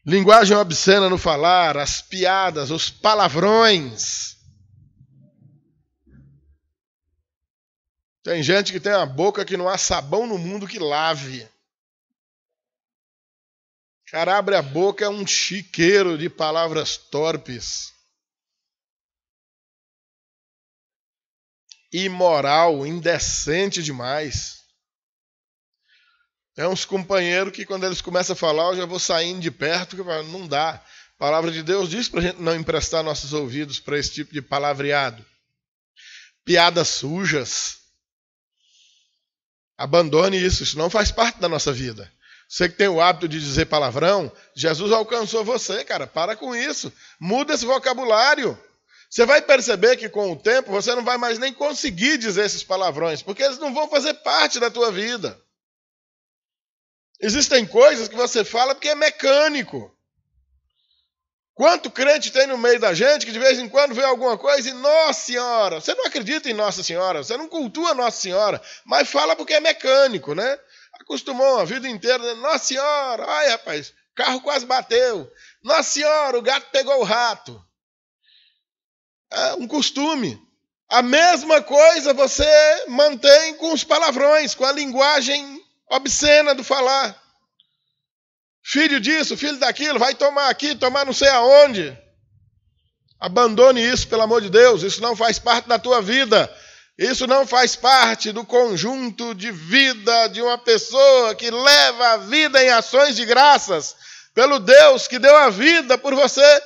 Linguagem obscena no falar, as piadas, os palavrões. Tem gente que tem a boca que não há sabão no mundo que lave. O cara abre a boca, é um chiqueiro de palavras torpes. Imoral, indecente demais. Tem uns companheiros que quando eles começam a falar, eu já vou saindo de perto, não dá. A palavra de Deus diz para a gente não emprestar nossos ouvidos para esse tipo de palavreado. Piadas sujas. Abandone isso não faz parte da nossa vida. Você que tem o hábito de dizer palavrão, Jesus alcançou você, cara, para com isso. Muda esse vocabulário. Você vai perceber que com o tempo você não vai mais nem conseguir dizer esses palavrões, porque eles não vão fazer parte da tua vida. Existem coisas que você fala porque é mecânico. Quanto crente tem no meio da gente que de vez em quando vê alguma coisa e Nossa Senhora, você não acredita em Nossa Senhora, você não cultua Nossa Senhora, mas fala porque é mecânico, né? Acostumou a vida inteira dizendo, Nossa Senhora, ai rapaz, o carro quase bateu. Nossa Senhora, o gato pegou o rato. É um costume. A mesma coisa você mantém com os palavrões, com a linguagem obscena do falar. Filho disso, filho daquilo, vai tomar aqui, tomar não sei aonde. Abandone isso, pelo amor de Deus. Isso não faz parte da tua vida. Isso não faz parte do conjunto de vida de uma pessoa que leva a vida em ações de graças pelo Deus que deu a vida por você,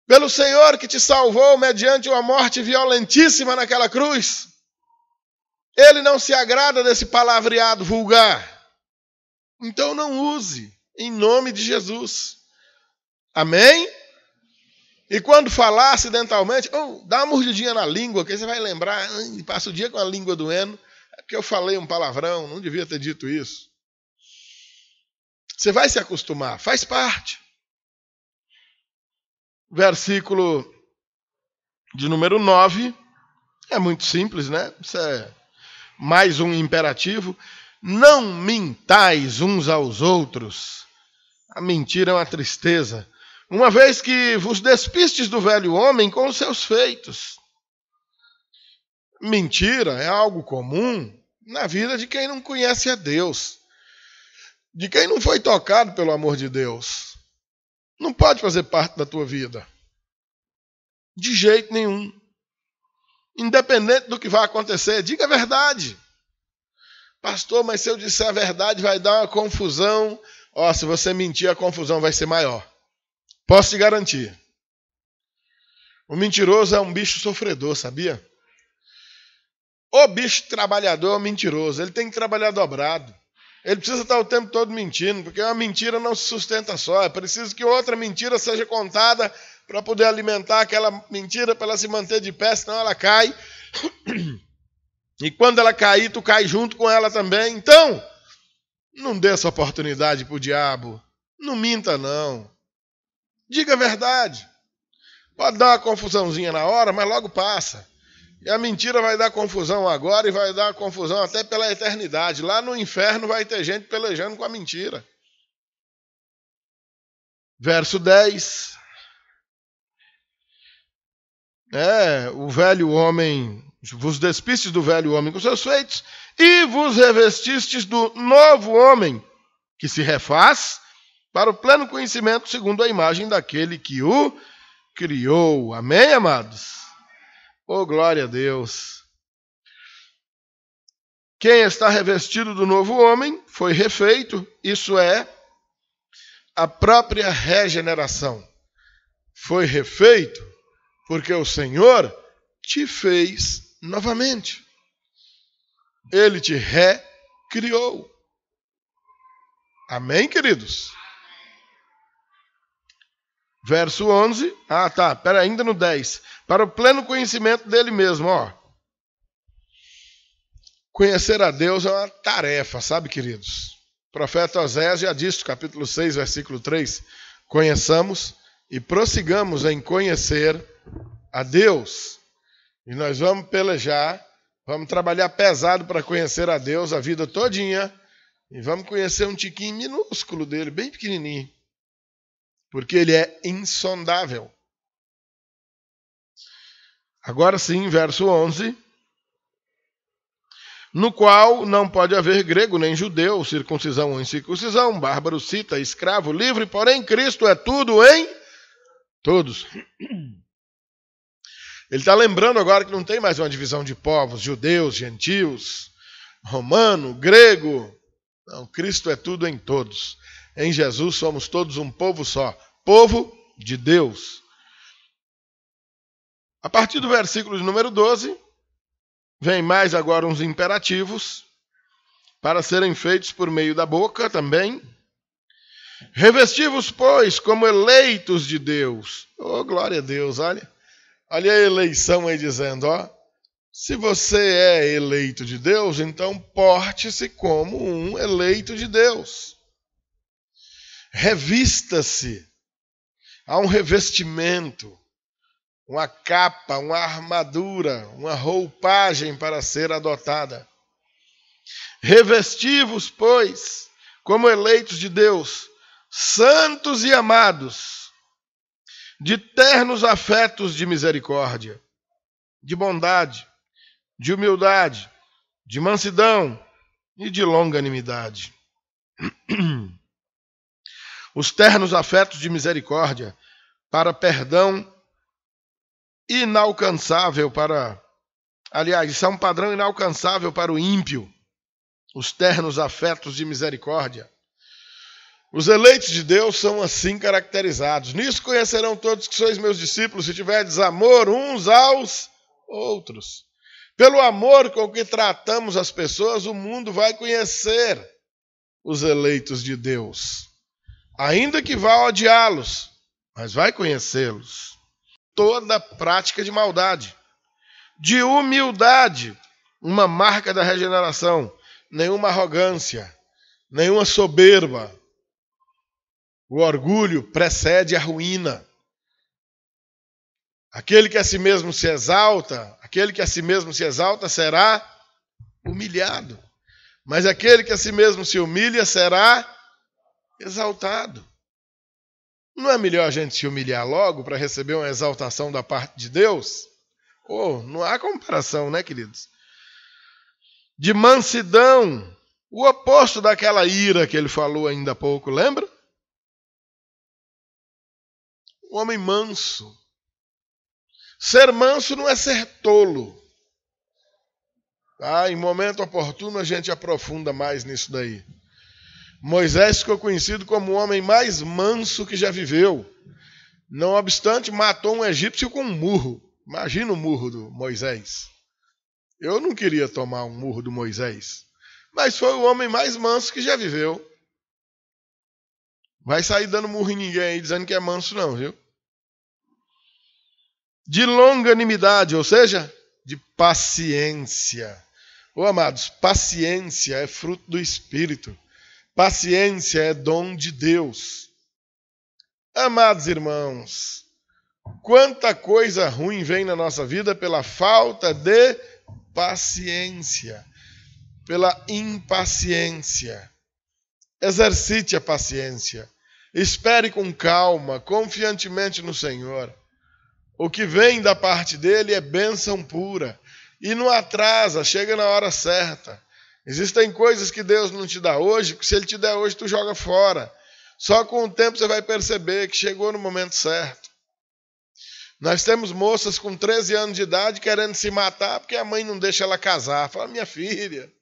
pelo Senhor que te salvou mediante uma morte violentíssima naquela cruz. Ele não se agrada desse palavreado vulgar. Então não use, em nome de Jesus. Amém? E quando falar acidentalmente, dá uma mordidinha na língua, que você vai lembrar, passa o dia com a língua doendo, é porque eu falei um palavrão, não devia ter dito isso. Você vai se acostumar, faz parte. Versículo de número 9, é muito simples, né? Isso é mais um imperativo. Não mintais uns aos outros. A mentira é uma tristeza. Uma vez que vos despistes do velho homem com os seus feitos. Mentira é algo comum na vida de quem não conhece a Deus. De quem não foi tocado pelo amor de Deus. Não pode fazer parte da tua vida. De jeito nenhum. Independente do que vai acontecer, diga a verdade. Pastor, mas se eu disser a verdade vai dar uma confusão. Se você mentir, a confusão vai ser maior. Posso te garantir. O mentiroso é um bicho sofredor, sabia? O bicho trabalhador é um mentiroso. Ele tem que trabalhar dobrado. Ele precisa estar o tempo todo mentindo, porque uma mentira não se sustenta só. É preciso que outra mentira seja contada para poder alimentar aquela mentira, para ela se manter de pé, senão ela cai. E quando ela cair, tu cai junto com ela também. Então, não dê essa oportunidade para o diabo. Não minta, não. Diga a verdade. Pode dar uma confusãozinha na hora, mas logo passa. E a mentira vai dar confusão agora e vai dar confusão até pela eternidade. Lá no inferno vai ter gente pelejando com a mentira. Verso 10. o velho homem, vos despistes do velho homem com seus feitos, e vos revestistes do novo homem, que se refaz para o pleno conhecimento segundo a imagem daquele que o criou. Amém, amados? Oh, glória a Deus! Quem está revestido do novo homem foi refeito, isso é, a própria regeneração. Foi refeito porque o Senhor te fez novamente. Ele te recriou. Amém, queridos? Verso 11. Ainda no 10. Para o pleno conhecimento dele mesmo, Conhecer a Deus é uma tarefa, sabe, queridos? O profeta Oséias já disse, capítulo 6, versículo 3, conheçamos e prossigamos em conhecer a Deus. E nós vamos pelejar, vamos trabalhar pesado para conhecer a Deus a vida todinha, e vamos conhecer um tiquinho minúsculo dele, bem pequenininho, porque ele é insondável. Agora sim, verso 11. No qual não pode haver grego nem judeu, circuncisão ou incircuncisão, bárbaro, cita, escravo, livre, porém Cristo é tudo em todos. Ele está lembrando agora que não tem mais uma divisão de povos, judeus, gentios, romano, grego. Não, Cristo é tudo em todos. Em Jesus somos todos um povo só, povo de Deus. A partir do versículo de número 12, vem mais agora uns imperativos para serem feitos por meio da boca também. Revesti-vos, pois, como eleitos de Deus. Oh, glória a Deus, olha a eleição aí dizendo, se você é eleito de Deus, então porte-se como um eleito de Deus. Revista-se. Há um revestimento, uma capa, uma armadura, uma roupagem para ser adotada. Revesti-vos, pois, como eleitos de Deus, santos e amados, de ternos afetos de misericórdia, de bondade, de humildade, de mansidão e de longanimidade. Os ternos afetos de misericórdia para perdão inalcançável isso é um padrão inalcançável para o ímpio. Os ternos afetos de misericórdia. Os eleitos de Deus são assim caracterizados. Nisso conhecerão todos que sois meus discípulos, se tiverdes amor uns aos outros. Pelo amor com que tratamos as pessoas, o mundo vai conhecer os eleitos de Deus. Ainda que vá odiá-los, mas vai conhecê-los. Toda prática de maldade, de humildade, uma marca da regeneração, nenhuma arrogância, nenhuma soberba. O orgulho precede a ruína. Aquele que a si mesmo se exalta, será humilhado. Mas aquele que a si mesmo se humilha será exaltado. Não é melhor a gente se humilhar logo para receber uma exaltação da parte de Deus? Não há comparação, né, queridos? De mansidão, o oposto daquela ira que ele falou ainda há pouco, lembra? O homem manso. Ser manso não é ser tolo. Em momento oportuno a gente aprofunda mais nisso daí. Moisés ficou conhecido como o homem mais manso que já viveu. Não obstante, matou um egípcio com um murro. Imagina o murro do Moisés. Eu não queria tomar um murro do Moisés. Mas foi o homem mais manso que já viveu. Vai sair dando murro em ninguém aí dizendo que é manso não, viu? De longanimidade, ou seja, de paciência. Amados, paciência é fruto do Espírito. Paciência é dom de Deus. Amados irmãos, quanta coisa ruim vem na nossa vida pela falta de paciência, pela impaciência. Exercite a paciência. Espere com calma, confiantemente no Senhor. O que vem da parte dele é bênção pura. E não atrasa, chega na hora certa. Existem coisas que Deus não te dá hoje, que se Ele te der hoje, tu joga fora. Só com o tempo você vai perceber que chegou no momento certo. Nós temos moças com 13 anos de idade querendo se matar porque a mãe não deixa ela casar. Fala, minha filha.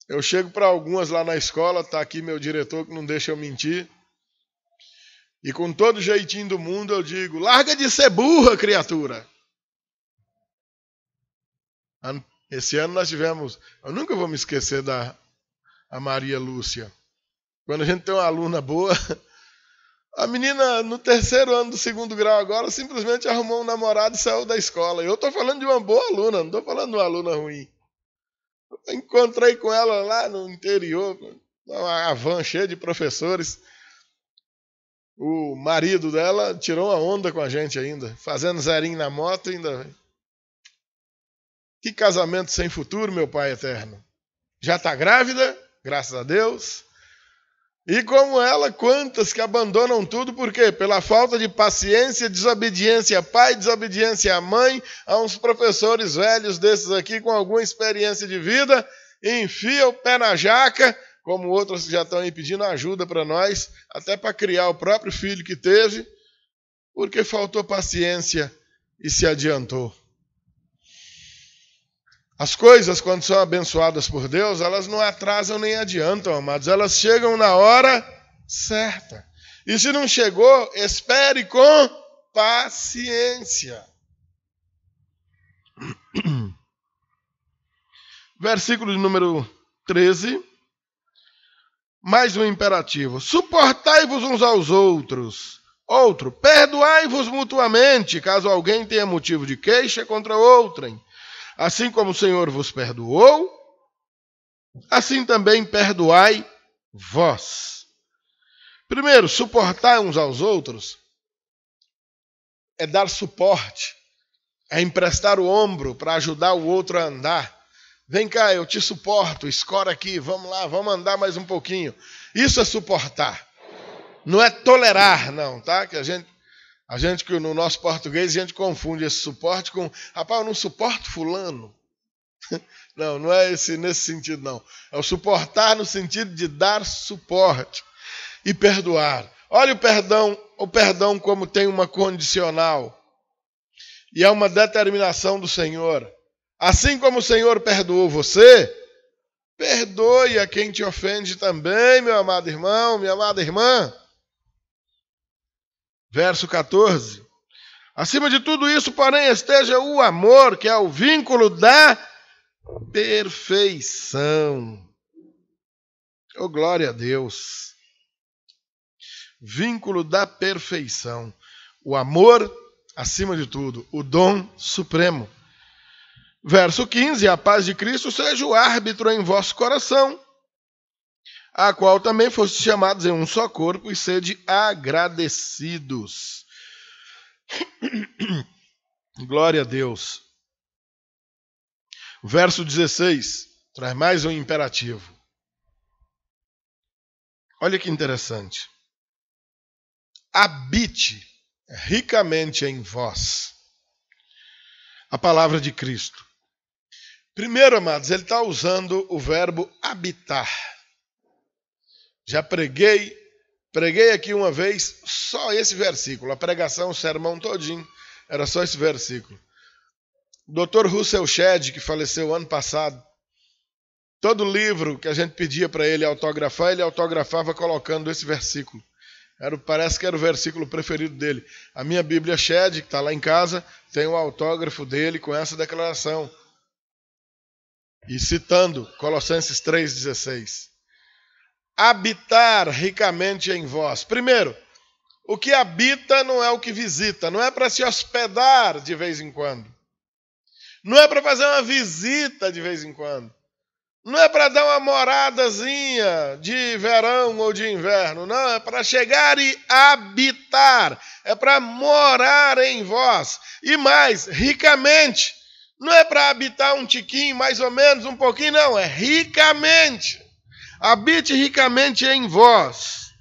Eu chego para algumas lá na escola, está aqui meu diretor que não deixa eu mentir. E com todo jeitinho do mundo eu digo, larga de ser burra, criatura. Esse ano nós tivemos, eu nunca vou me esquecer da Maria Lúcia. Quando a gente tem uma aluna boa, a menina no 3º ano do 2º grau agora simplesmente arrumou um namorado e saiu da escola. Eu estou falando de uma boa aluna, não estou falando de uma aluna ruim. Eu encontrei com ela lá no interior, uma van cheia de professores. O marido dela tirou uma onda com a gente ainda, fazendo zerinho na moto ainda. Que casamento sem futuro, meu Pai eterno. Já está grávida, graças a Deus. E como ela, quantas que abandonam tudo, por quê? Pela falta de paciência, desobediência a pai, desobediência à mãe, a uns professores velhos desses aqui com alguma experiência de vida, enfia o pé na jaca, como outros que já estão aí pedindo ajuda para nós, até para criar o próprio filho que teve, porque faltou paciência e se adiantou. As coisas, quando são abençoadas por Deus, elas não atrasam nem adiantam, amados. Elas chegam na hora certa. E se não chegou, espere com paciência. Versículo de número 13. Mais um imperativo. Suportai-vos uns aos outros. Outro, perdoai-vos mutuamente, caso alguém tenha motivo de queixa contra outrem. Assim como o Senhor vos perdoou, assim também perdoai vós. Primeiro, suportar uns aos outros é dar suporte, é emprestar o ombro para ajudar o outro a andar. Vem cá, eu te suporto, escora aqui, vamos lá, vamos andar mais um pouquinho. Isso é suportar. Não é tolerar, não, tá? Que a gente que no nosso português, a gente confunde esse suporte com, rapaz, eu não suporto fulano. Não, não é nesse sentido, não. É o suportar no sentido de dar suporte e perdoar. Olha o perdão como tem uma condicional. E é uma determinação do Senhor. Assim como o Senhor perdoou você, perdoe a quem te ofende também, meu amado irmão, minha amada irmã. Verso 14. Acima de tudo isso, porém, esteja o amor, que é o vínculo da perfeição. Oh, glória a Deus. Vínculo da perfeição. O amor, acima de tudo, o dom supremo. Verso 15. A paz de Cristo seja o árbitro em vosso coração, a qual também foste chamados em um só corpo, e sede agradecidos. Glória a Deus. Verso 16 traz mais um imperativo. Olha que interessante. Habite ricamente em vós a palavra de Cristo. Primeiro, amados, ele está usando o verbo habitar. Já preguei aqui uma vez só esse versículo. A pregação, o sermão todinho, era só esse versículo. O Dr. Russell Shedd, que faleceu ano passado, todo livro que a gente pedia para ele autografar, ele autografava colocando esse versículo. Parece que era o versículo preferido dele. A minha Bíblia Shedd, que está lá em casa, tem o autógrafo dele com essa declaração. E citando Colossenses 3,16. Habitar ricamente em vós. Primeiro, o que habita não é o que visita. Não é para se hospedar de vez em quando. Não é para fazer uma visita de vez em quando. Não é para dar uma moradazinha de verão ou de inverno. Não, é para chegar e habitar. É para morar em vós. E mais, ricamente. Não é para habitar um tiquinho, mais ou menos, um pouquinho, não. É ricamente. Habite ricamente em vós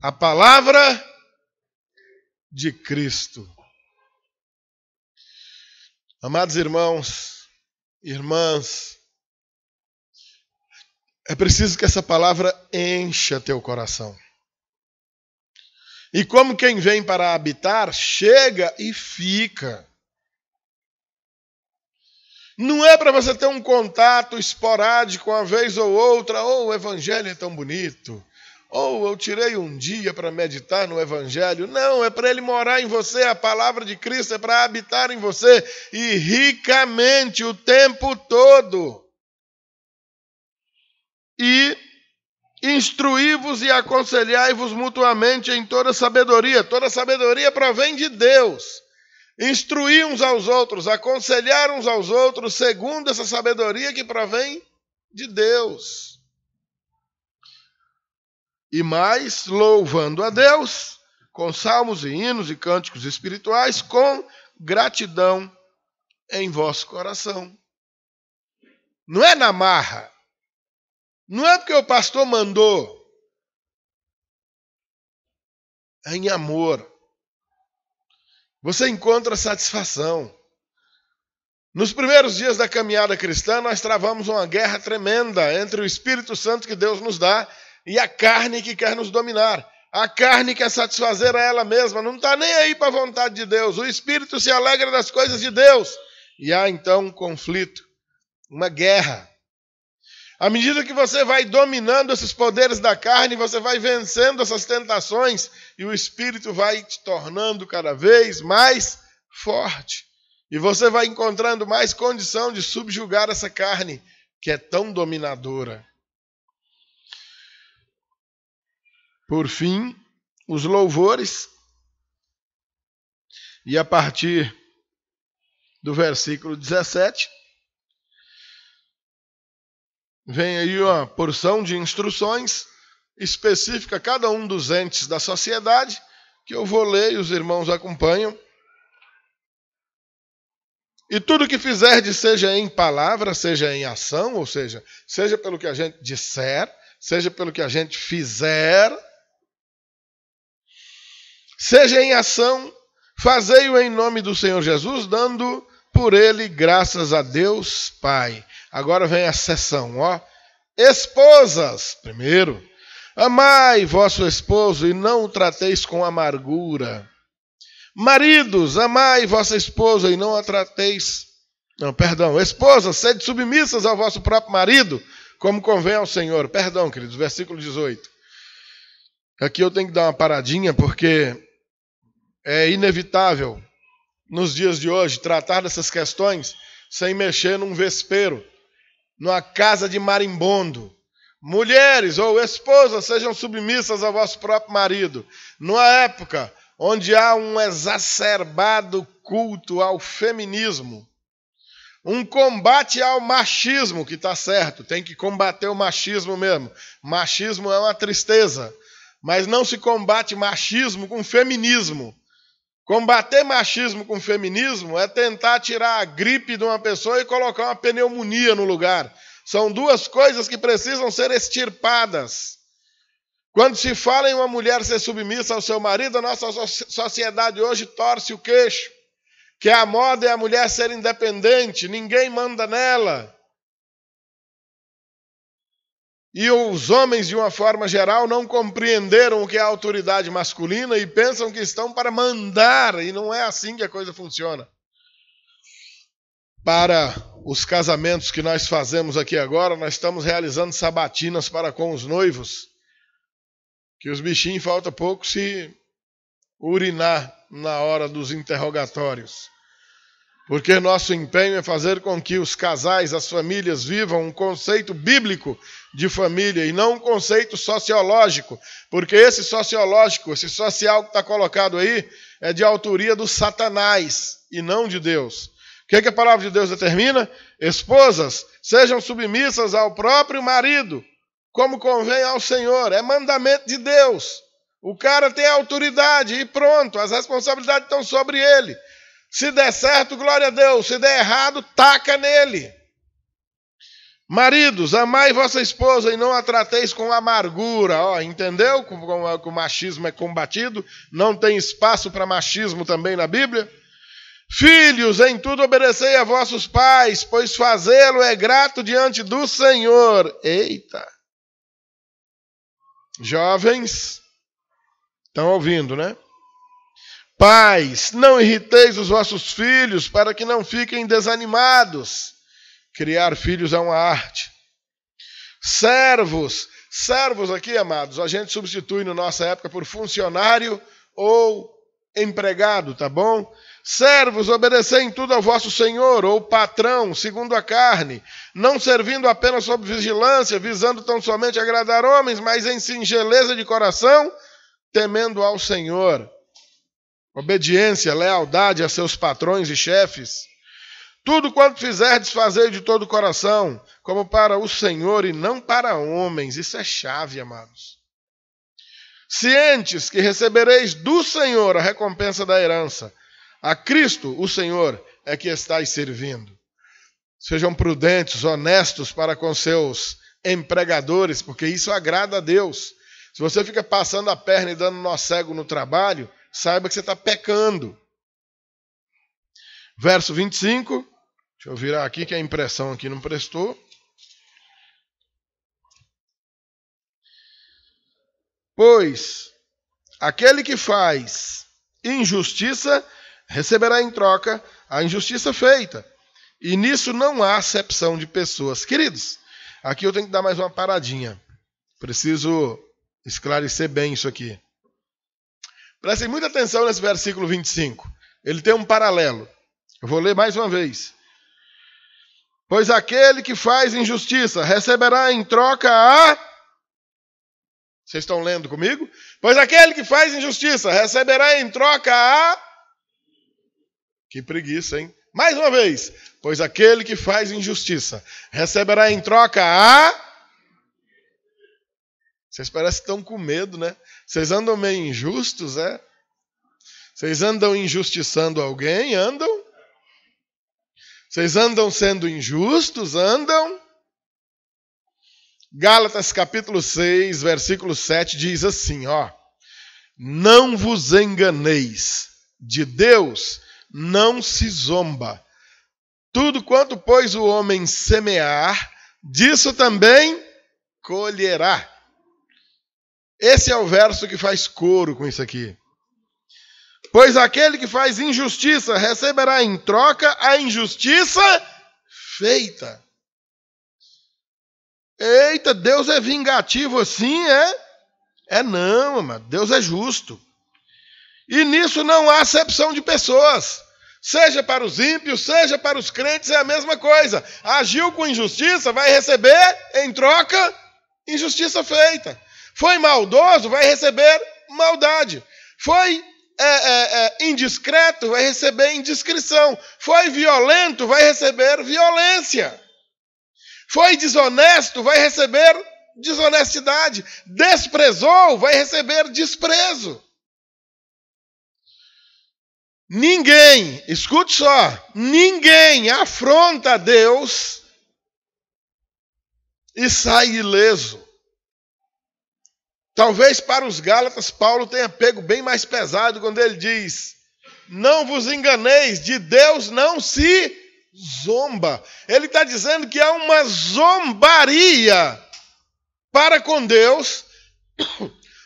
a palavra de Cristo. Amados irmãos, irmãs, é preciso que essa palavra encha teu coração. E como quem vem para habitar, chega e fica. Não é para você ter um contato esporádico uma vez ou outra, ou o evangelho é tão bonito, ou eu tirei um dia para meditar no evangelho. Não, é para ele morar em você, a palavra de Cristo é para habitar em você, e ricamente o tempo todo. E instruí-vos e aconselhai-vos mutuamente em toda sabedoria. Toda sabedoria provém de Deus. Instruir uns aos outros, aconselhar uns aos outros, segundo essa sabedoria que provém de Deus. E mais, louvando a Deus, com salmos e hinos e cânticos espirituais, com gratidão em vosso coração. Não é na marra. Não é porque o pastor mandou. É em amor. Você encontra satisfação. Nos primeiros dias da caminhada cristã, nós travamos uma guerra tremenda entre o Espírito Santo que Deus nos dá e a carne que quer nos dominar. A carne quer satisfazer a ela mesma, não está nem aí para a vontade de Deus. O Espírito se alegra das coisas de Deus. E há então um conflito, uma guerra. À medida que você vai dominando esses poderes da carne, você vai vencendo essas tentações e o Espírito vai te tornando cada vez mais forte. E você vai encontrando mais condição de subjugar essa carne que é tão dominadora. Por fim, os louvores. E a partir do versículo 17... vem aí uma porção de instruções específica a cada um dos entes da sociedade, que eu vou ler e os irmãos acompanham. E tudo que fizerdes, seja em palavra, seja em ação, ou seja pelo que a gente disser, seja pelo que a gente fizer, seja em ação, fazei-o em nome do Senhor Jesus, dando por ele graças a Deus Pai. Agora vem a sessão, ó. Esposas, primeiro, amai vosso esposo e não o trateis com amargura. Maridos, amai vossa esposa e não a trateis... Esposas, sede submissas ao vosso próprio marido, como convém ao Senhor. Perdão, queridos, versículo 18. Aqui eu tenho que dar uma paradinha, porque é inevitável, nos dias de hoje, tratar dessas questões sem mexer num vespeiro, numa casa de marimbondo. Mulheres ou esposas, sejam submissas ao vosso próprio marido. Numa época onde há um exacerbado culto ao feminismo, um combate ao machismo, que está certo, tem que combater o machismo mesmo. Machismo é uma tristeza, mas não se combate machismo com feminismo. Combater machismo com feminismo é tentar tirar a gripe de uma pessoa e colocar uma pneumonia no lugar. São duas coisas que precisam ser extirpadas. Quando se fala em uma mulher ser submissa ao seu marido, a nossa sociedade hoje torce o queixo, que a moda é a mulher ser independente, ninguém manda nela. E os homens, de uma forma geral, não compreenderam o que é a autoridade masculina e pensam que estão para mandar, e não é assim que a coisa funciona. Para os casamentos que nós fazemos aqui agora, nós estamos realizando sabatinas para com os noivos, que os bichinhos falta pouco se urinar na hora dos interrogatórios. Porque nosso empenho é fazer com que os casais, as famílias, vivam um conceito bíblico de família e não um conceito sociológico. Porque esse sociológico, esse social que está colocado aí, é de autoria do Satanás e não de Deus. O que a palavra de Deus determina? Esposas, sejam submissas ao próprio marido, como convém ao Senhor. É mandamento de Deus. O cara tem autoridade e pronto, as responsabilidades estão sobre ele. Se der certo, glória a Deus. Se der errado, taca nele. Maridos, amai vossa esposa e não a trateis com amargura. Ó, entendeu como o machismo é combatido? Não tem espaço para machismo também na Bíblia. Filhos, em tudo obedecei a vossos pais, pois fazê-lo é grato diante do Senhor. Eita! Jovens, estão ouvindo, né? Pais, não irriteis os vossos filhos para que não fiquem desanimados. Criar filhos é uma arte. Servos aqui, amados, a gente substitui na nossa época por funcionário ou empregado, tá bom? Servos, obedecei em tudo ao vosso senhor ou patrão, segundo a carne, não servindo apenas sob vigilância, visando tão somente agradar homens, mas em singeleza de coração, temendo ao Senhor. Obediência, lealdade a seus patrões e chefes. Tudo quanto fizerdes, fazei de todo o coração, como para o Senhor e não para homens. Isso é chave, amados. Cientes que recebereis do Senhor a recompensa da herança. A Cristo, o Senhor, é que estáis servindo. Sejam prudentes, honestos para com seus empregadores, porque isso agrada a Deus. Se você fica passando a perna e dando nó cego no trabalho, saiba que você está pecando. Verso 25. Deixa eu virar aqui que a impressão aqui não prestou. Pois aquele que faz injustiça receberá em troca a injustiça feita. E nisso não há acepção de pessoas. Queridos, aqui eu tenho que dar mais uma paradinha. Preciso esclarecer bem isso aqui. Prestem muita atenção nesse versículo 25. Ele tem um paralelo. Eu vou ler mais uma vez. Pois aquele que faz injustiça receberá em troca a... Vocês estão lendo comigo? Pois aquele que faz injustiça receberá em troca a... Que preguiça, hein? Mais uma vez. Pois aquele que faz injustiça receberá em troca a... Vocês parecem que estão com medo, né? Vocês andam meio injustos, é? Vocês andam injustiçando alguém? Andam? Vocês andam sendo injustos? Andam? Gálatas capítulo 6, versículo 7 diz assim, ó. Não vos enganeis, de Deus não se zomba. Tudo quanto, pois, o homem semear, disso também colherá. Esse é o verso que faz coro com isso aqui. Pois aquele que faz injustiça receberá em troca a injustiça feita. Eita, Deus é vingativo assim, é? É não, mano. Deus é justo. E nisso não há acepção de pessoas. Seja para os ímpios, seja para os crentes, é a mesma coisa. Agiu com injustiça, vai receber em troca injustiça feita. Foi maldoso, vai receber maldade. Foi indiscreto, vai receber indiscrição. Foi violento, vai receber violência. Foi desonesto, vai receber desonestidade. Desprezou, vai receber desprezo. Ninguém, escute só, ninguém afronta a Deus e sai ileso. Talvez para os Gálatas, Paulo tenha pego bem mais pesado quando ele diz: não vos enganeis, de Deus não se zomba. Ele está dizendo que há uma zombaria para com Deus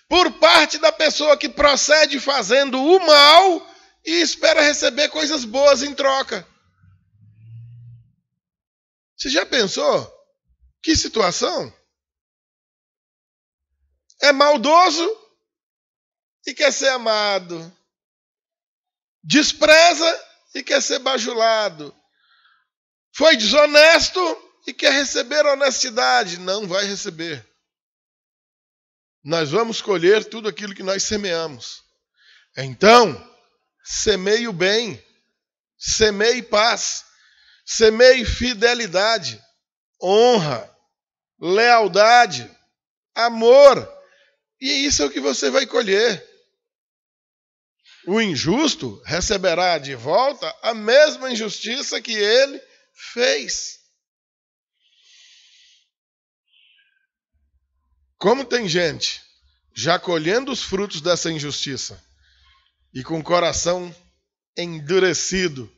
por parte da pessoa que procede fazendo o mal e espera receber coisas boas em troca. Você já pensou? Que situação? É maldoso e quer ser amado. Despreza e quer ser bajulado. Foi desonesto e quer receber honestidade. Não vai receber. Nós vamos colher tudo aquilo que nós semeamos. Então, semeie o bem, semeie paz, semeie fidelidade, honra, lealdade, amor. E isso é o que você vai colher. O injusto receberá de volta a mesma injustiça que ele fez. Como tem gente já colhendo os frutos dessa injustiça e com o coração endurecido,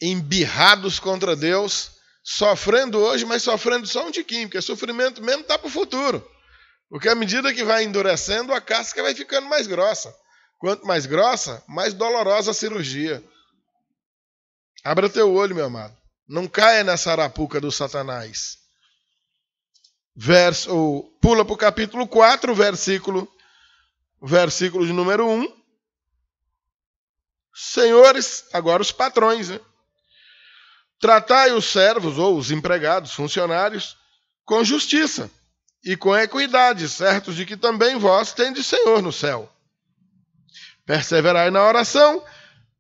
embirrados contra Deus, sofrendo hoje, mas sofrendo só um tiquinho, porque sofrimento mesmo está para o futuro. Porque à medida que vai endurecendo, a casca vai ficando mais grossa. Quanto mais grossa, mais dolorosa a cirurgia. Abra teu olho, meu amado. Não caia nessa arapuca do Satanás. Pula para o capítulo 4, versículo de número 1. Senhores, agora os patrões, né? Tratai os servos ou os empregados, funcionários, com justiça e com equidade, certos de que também vós tendes Senhor no céu. Perseverai na oração,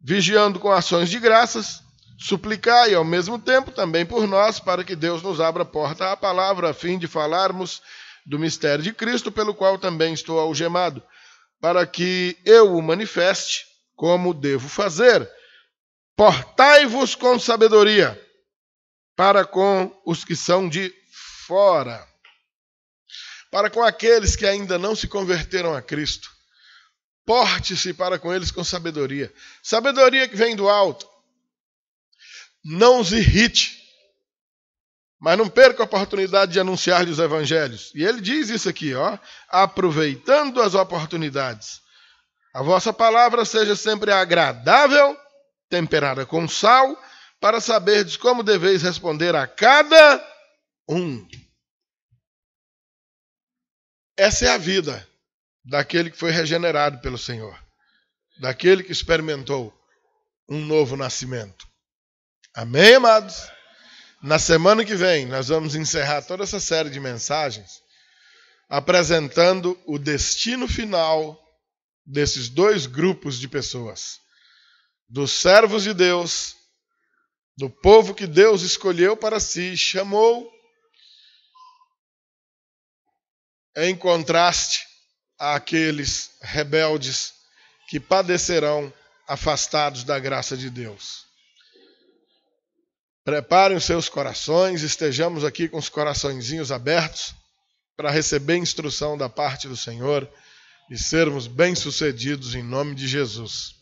vigiando com ações de graças, suplicai ao mesmo tempo também por nós, para que Deus nos abra a porta à palavra, a fim de falarmos do mistério de Cristo, pelo qual também estou algemado, para que eu o manifeste como devo fazer. Portai-vos com sabedoria para com os que são de fora, para com aqueles que ainda não se converteram a Cristo. Porte-se para com eles com sabedoria. Sabedoria que vem do alto. Não os irrite, mas não perca a oportunidade de anunciar-lhe os evangelhos. E ele diz isso aqui, ó, aproveitando as oportunidades. A vossa palavra seja sempre agradável, temperada com sal, para saberdes como deveis responder a cada um. Essa é a vida daquele que foi regenerado pelo Senhor, daquele que experimentou um novo nascimento. Amém, amados? Na semana que vem, nós vamos encerrar toda essa série de mensagens apresentando o destino final desses dois grupos de pessoas. Dos servos de Deus, do povo que Deus escolheu para si, chamou, em contraste àqueles rebeldes que padecerão afastados da graça de Deus. Preparem os seus corações, estejamos aqui com os coraçõezinhos abertos para receber instrução da parte do Senhor e sermos bem-sucedidos em nome de Jesus.